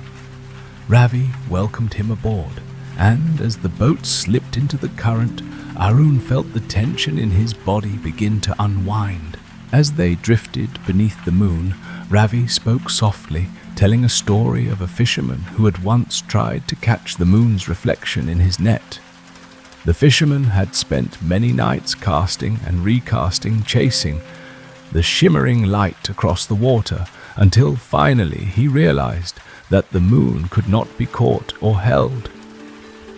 Ravi welcomed him aboard, and as the boat slipped into the current, Arun felt the tension in his body begin to unwind. As they drifted beneath the moon, Ravi spoke softly, telling a story of a fisherman who had once tried to catch the moon's reflection in his net. The fisherman had spent many nights casting and recasting, chasing the shimmering light across the water, until finally he realized that the moon could not be caught or held.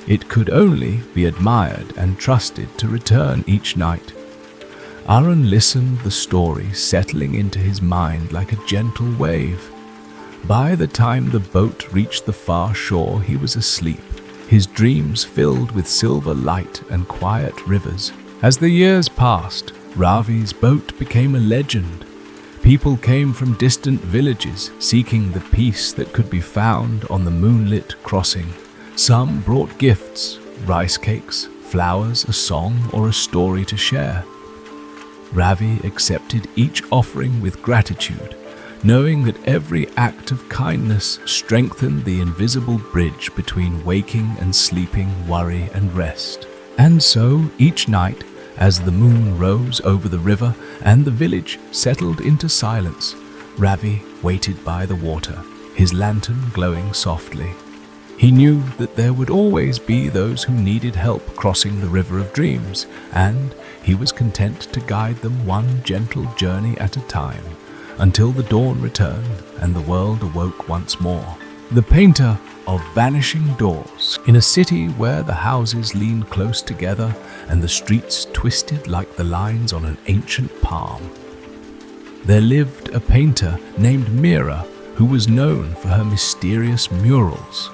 It could only be admired and trusted to return each night. Arun listened, the story settling into his mind like a gentle wave. By the time the boat reached the far shore, he was asleep, his dreams filled with silver light and quiet rivers. As the years passed, Ravi's boat became a legend. People came from distant villages, seeking the peace that could be found on the moonlit crossing. Some brought gifts, rice cakes, flowers, a song, or a story to share. Ravi accepted each offering with gratitude, knowing that every act of kindness strengthened the invisible bridge between waking and sleeping, worry and rest. And so, each night, as the moon rose over the river and the village settled into silence, Ravi waited by the water, his lantern glowing softly. He knew that there would always be those who needed help crossing the river of dreams, and he was content to guide them one gentle journey at a time, until the dawn returned and the world awoke once more. the painter of vanishing doors. In a city where the houses leaned close together and the streets twisted like the lines on an ancient palm, there lived a painter named Mira who was known for her mysterious murals.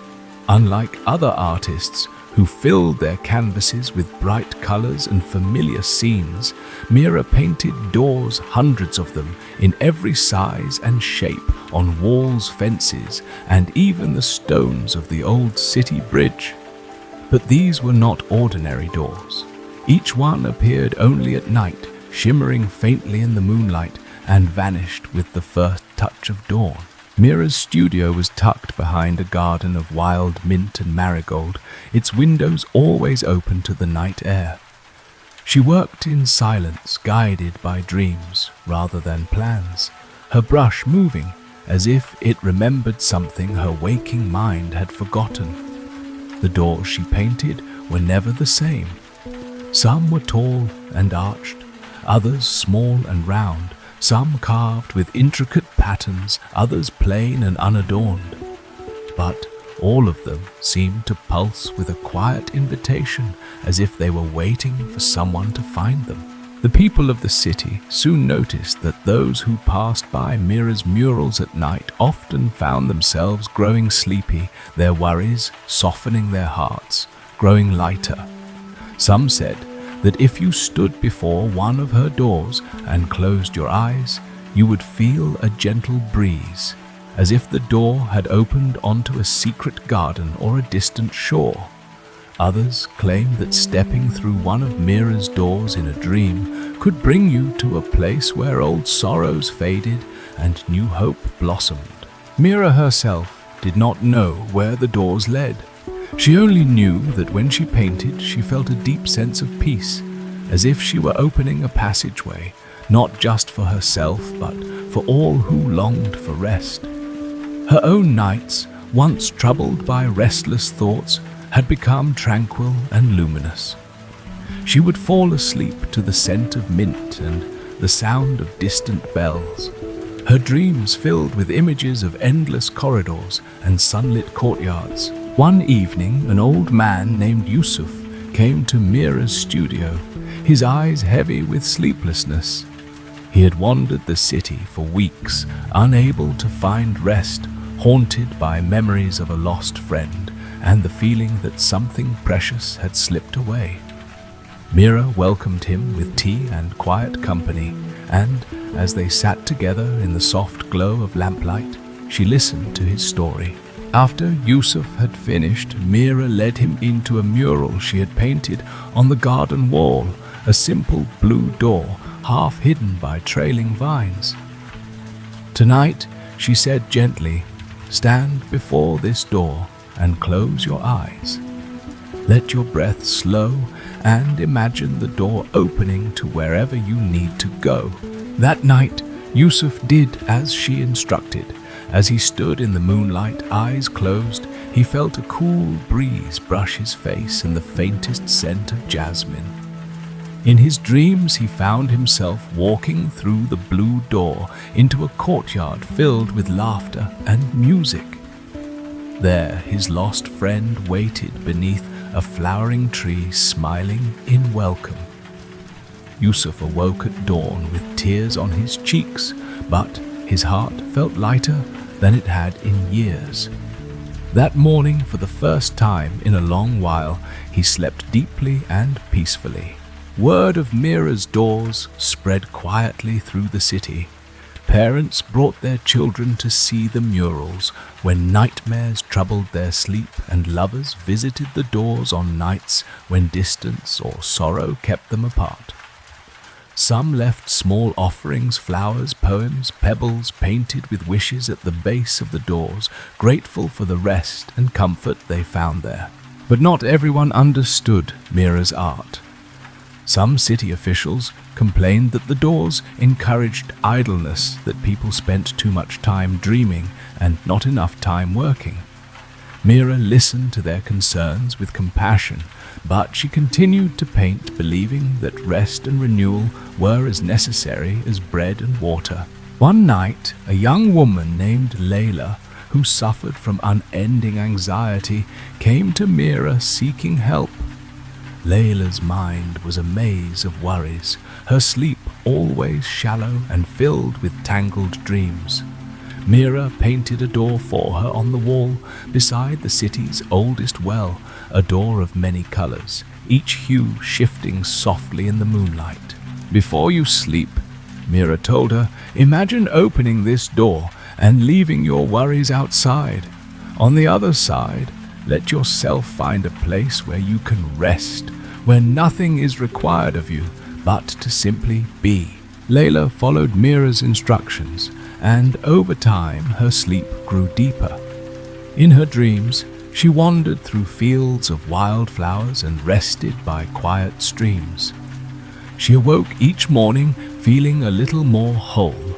Unlike other artists who filled their canvases with bright colors and familiar scenes, Mira painted doors, hundreds of them, in every size and shape, on walls, fences, and even the stones of the old city bridge. But these were not ordinary doors. Each one appeared only at night, shimmering faintly in the moonlight, and vanished with the first touch of dawn. Mira's studio was tucked behind a garden of wild mint and marigold, its windows always open to the night air. She worked in silence, guided by dreams rather than plans, her brush moving as if it remembered something her waking mind had forgotten. The doors she painted were never the same. Some were tall and arched, others small and round, some carved with intricate patterns, others plain and unadorned. But all of them seemed to pulse with a quiet invitation, as if they were waiting for someone to find them. The people of the city soon noticed that those who passed by Mira's murals at night often found themselves growing sleepy, their worries softening their hearts, growing lighter. Some said that if you stood before one of her doors and closed your eyes, you would feel a gentle breeze, as if the door had opened onto a secret garden or a distant shore. Others claimed that stepping through one of Mira's doors in a dream could bring you to a place where old sorrows faded and new hope blossomed. Mira herself did not know where the doors led. She only knew that when she painted, she felt a deep sense of peace, as if she were opening a passageway, not just for herself, but for all who longed for rest. Her own nights, once troubled by restless thoughts, had become tranquil and luminous. She would fall asleep to the scent of mint and the sound of distant bells, her dreams filled with images of endless corridors and sunlit courtyards. One evening, an old man named Yusuf came to Mira's studio, his eyes heavy with sleeplessness. He had wandered the city for weeks, unable to find rest, haunted by memories of a lost friend and the feeling that something precious had slipped away. Mira welcomed him with tea and quiet company, and as they sat together in the soft glow of lamplight, she listened to his story. After Yusuf had finished, Mira led him into a mural she had painted on the garden wall, a simple blue door, half hidden by trailing vines. "Tonight," she said gently, "stand before this door and close your eyes. Let your breath slow and imagine the door opening to wherever you need to go." That night, Yusuf did as she instructed. As he stood in the moonlight, eyes closed, he felt a cool breeze brush his face and the faintest scent of jasmine. In his dreams, he found himself walking through the blue door into a courtyard filled with laughter and music. There, his lost friend waited beneath a flowering tree, smiling in welcome. Yusuf awoke at dawn with tears on his cheeks, but his heart felt lighter than it had in years. That morning, for the first time in a long while, he slept deeply and peacefully. Word of Mira's doors spread quietly through the city. Parents brought their children to see the murals when nightmares troubled their sleep, and lovers visited the doors on nights when distance or sorrow kept them apart. Some left small offerings, flowers, poems, pebbles painted with wishes at the base of the doors, grateful for the rest and comfort they found there. But not everyone understood Mira's art. Some city officials complained that the doors encouraged idleness, that people spent too much time dreaming and not enough time working. Mira listened to their concerns with compassion, but she continued to paint, believing that rest and renewal were as necessary as bread and water. One night, a young woman named Layla who suffered from unending anxiety, came to Mira seeking help. Layla's mind was a maze of worries, her sleep always shallow and filled with tangled dreams. Mira painted a door for her on the wall beside the city's oldest well, a door of many colors, each hue shifting softly in the moonlight. "Before you sleep," Mira told her, "imagine opening this door and leaving your worries outside. On the other side, let yourself find a place where you can rest, where nothing is required of you but to simply be." Layla followed Mira's instructions, and over time her sleep grew deeper. In her dreams, she wandered through fields of wildflowers and rested by quiet streams. She awoke each morning feeling a little more whole,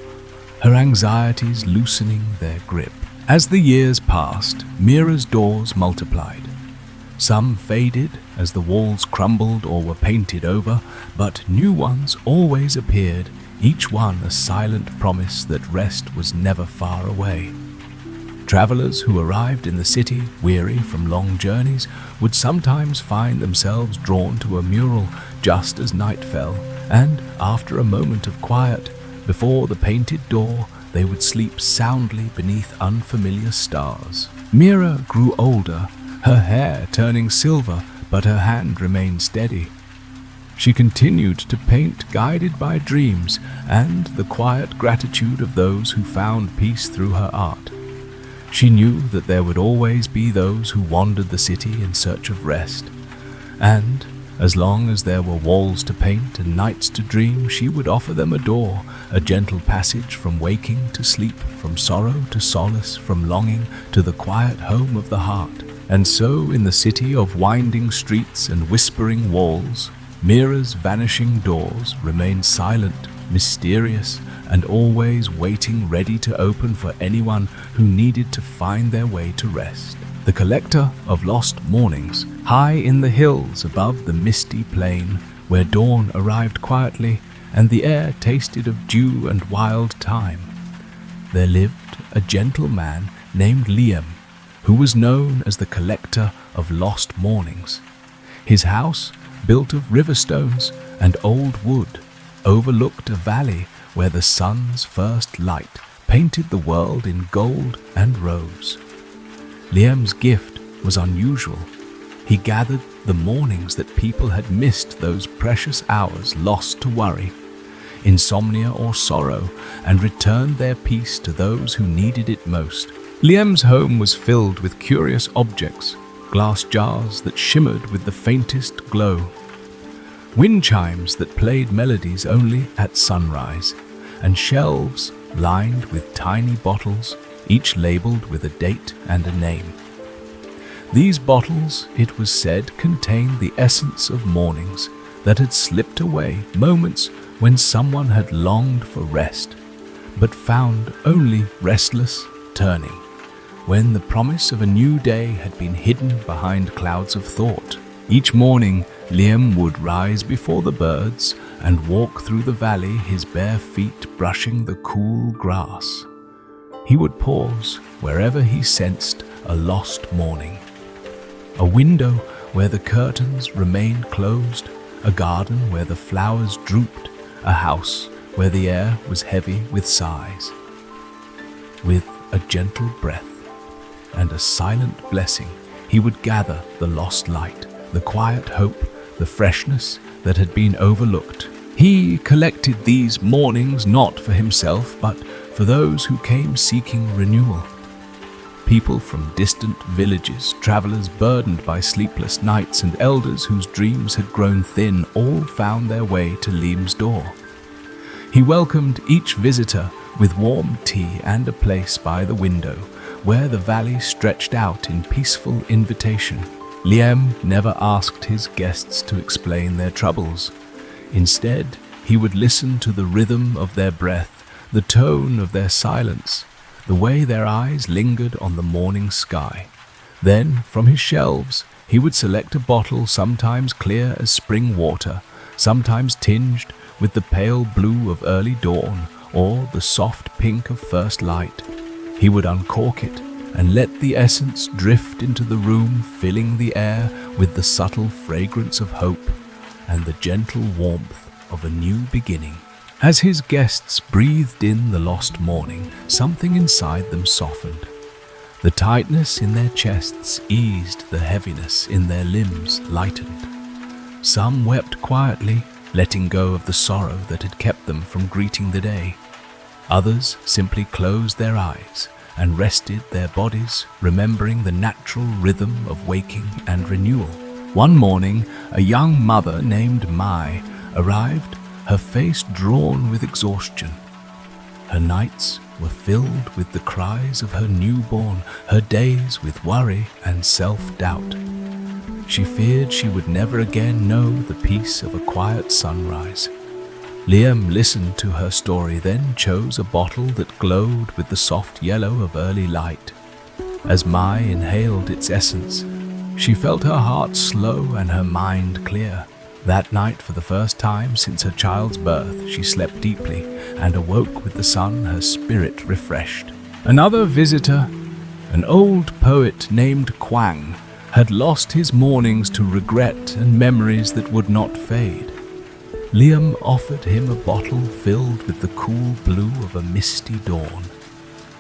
her anxieties loosening their grip. As the years passed, Mira's doors multiplied. Some faded as the walls crumbled or were painted over, but new ones always appeared, each one a silent promise that rest was never far away. Travelers who arrived in the city, weary from long journeys, would sometimes find themselves drawn to a mural just as night fell, and after a moment of quiet, before the painted door, they would sleep soundly beneath unfamiliar stars. Mira grew older, her hair turning silver, but her hand remained steady. She continued to paint, guided by dreams and the quiet gratitude of those who found peace through her art. She knew that there would always be those who wandered the city in search of rest, and as long as there were walls to paint and nights to dream, she would offer them a door, a gentle passage from waking to sleep, from sorrow to solace, from longing to the quiet home of the heart. And so, in the city of winding streets and whispering walls, Mira's vanishing doors remained silent, mysterious, and always waiting ready to open for anyone who needed to find their way to rest. The collector of lost mornings, high in the hills above the misty plain, where dawn arrived quietly and the air tasted of dew and wild thyme, there lived a gentle man named Liam, who was known as the collector of lost mornings. His house, built of river stones and old wood, overlooked a valley where the sun's first light painted the world in gold and rose. Liam's gift was unusual. He gathered the mornings that people had missed, those precious hours lost to worry, insomnia or sorrow, and returned their peace to those who needed it most. Liam's home was filled with curious objects, glass jars that shimmered with the faintest glow, wind chimes that played melodies only at sunrise, and shelves lined with tiny bottles, each labeled with a date and a name. These bottles, it was said, contained the essence of mornings that had slipped away, moments when someone had longed for rest, but found only restless turning, when the promise of a new day had been hidden behind clouds of thought. Each morning, Liam would rise before the birds and walk through the valley, his bare feet brushing the cool grass. He would pause wherever he sensed a lost morning. A window where the curtains remained closed, a garden where the flowers drooped, a house where the air was heavy with sighs. With a gentle breath and a silent blessing, he would gather the lost light, the quiet hope, the freshness that had been overlooked. He collected these mornings not for himself, but for those who came seeking renewal. People from distant villages, travelers burdened by sleepless nights, and elders whose dreams had grown thin, all found their way to Liam's door. He welcomed each visitor with warm tea and a place by the window, where the valley stretched out in peaceful invitation. Liam never asked his guests to explain their troubles. Instead, he would listen to the rhythm of their breath, the tone of their silence, the way their eyes lingered on the morning sky. Then, from his shelves, he would select a bottle sometimes clear as spring water, sometimes tinged with the pale blue of early dawn or the soft pink of first light. He would uncork it, and let the essence drift into the room, filling the air with the subtle fragrance of hope and the gentle warmth of a new beginning. As his guests breathed in the lost morning, something inside them softened. The tightness in their chests eased, the heaviness in their limbs lightened. Some wept quietly, letting go of the sorrow that had kept them from greeting the day. Others simply closed their eyes and rested their bodies, remembering the natural rhythm of waking and renewal. One morning, a young mother named Mai arrived, her face drawn with exhaustion. Her nights were filled with the cries of her newborn, her days with worry and self-doubt. She feared she would never again know the peace of a quiet sunrise. Liam listened to her story, then chose a bottle that glowed with the soft yellow of early light. As Mai inhaled its essence, she felt her heart slow and her mind clear. That night, for the first time since her child's birth, she slept deeply and awoke with the sun, her spirit refreshed. Another visitor, an old poet named Kwang, had lost his mornings to regret and memories that would not fade. Liam offered him a bottle filled with the cool blue of a misty dawn.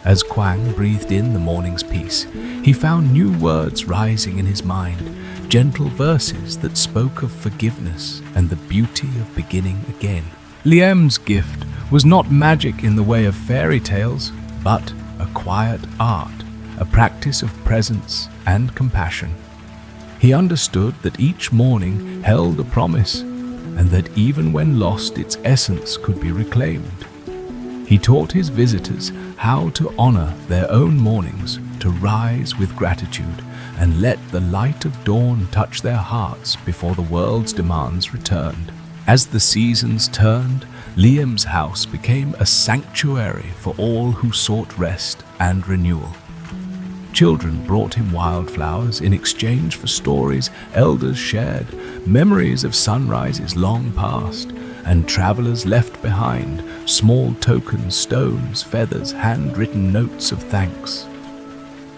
As Kwang breathed in the morning's peace, he found new words rising in his mind, gentle verses that spoke of forgiveness and the beauty of beginning again. Liam's gift was not magic in the way of fairy tales, but a quiet art, a practice of presence and compassion. He understood that each morning held a promise, and that even when lost, its essence could be reclaimed. He taught his visitors how to honor their own mornings, to rise with gratitude, and let the light of dawn touch their hearts before the world's demands returned. As the seasons turned, Liam's house became a sanctuary for all who sought rest and renewal. Children brought him wildflowers in exchange for stories elders shared, memories of sunrises long past, and travelers left behind small tokens, stones, feathers, handwritten notes of thanks.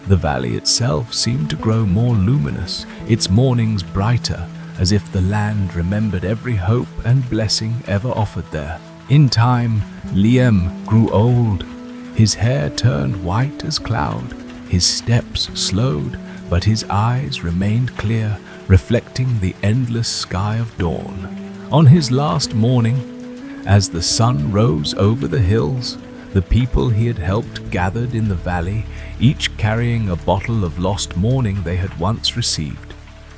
The valley itself seemed to grow more luminous, its mornings brighter, as if the land remembered every hope and blessing ever offered there. In time, Liam grew old. His hair turned white as cloud, his steps slowed, but his eyes remained clear, reflecting the endless sky of dawn. On his last morning, as the sun rose over the hills, the people he had helped gathered in the valley, each carrying a bottle of lost morning they had once received.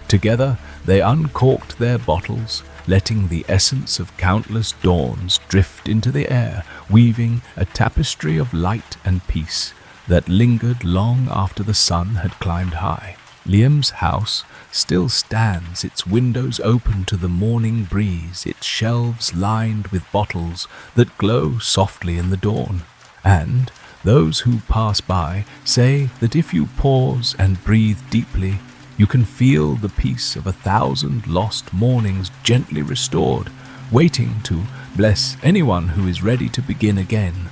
Together, they uncorked their bottles, letting the essence of countless dawns drift into the air, weaving a tapestry of light and peace that lingered long after the sun had climbed high. Liam's house still stands, its windows open to the morning breeze, its shelves lined with bottles that glow softly in the dawn. And those who pass by say that if you pause and breathe deeply, you can feel the peace of 1,000 lost mornings gently restored, waiting to bless anyone who is ready to begin again.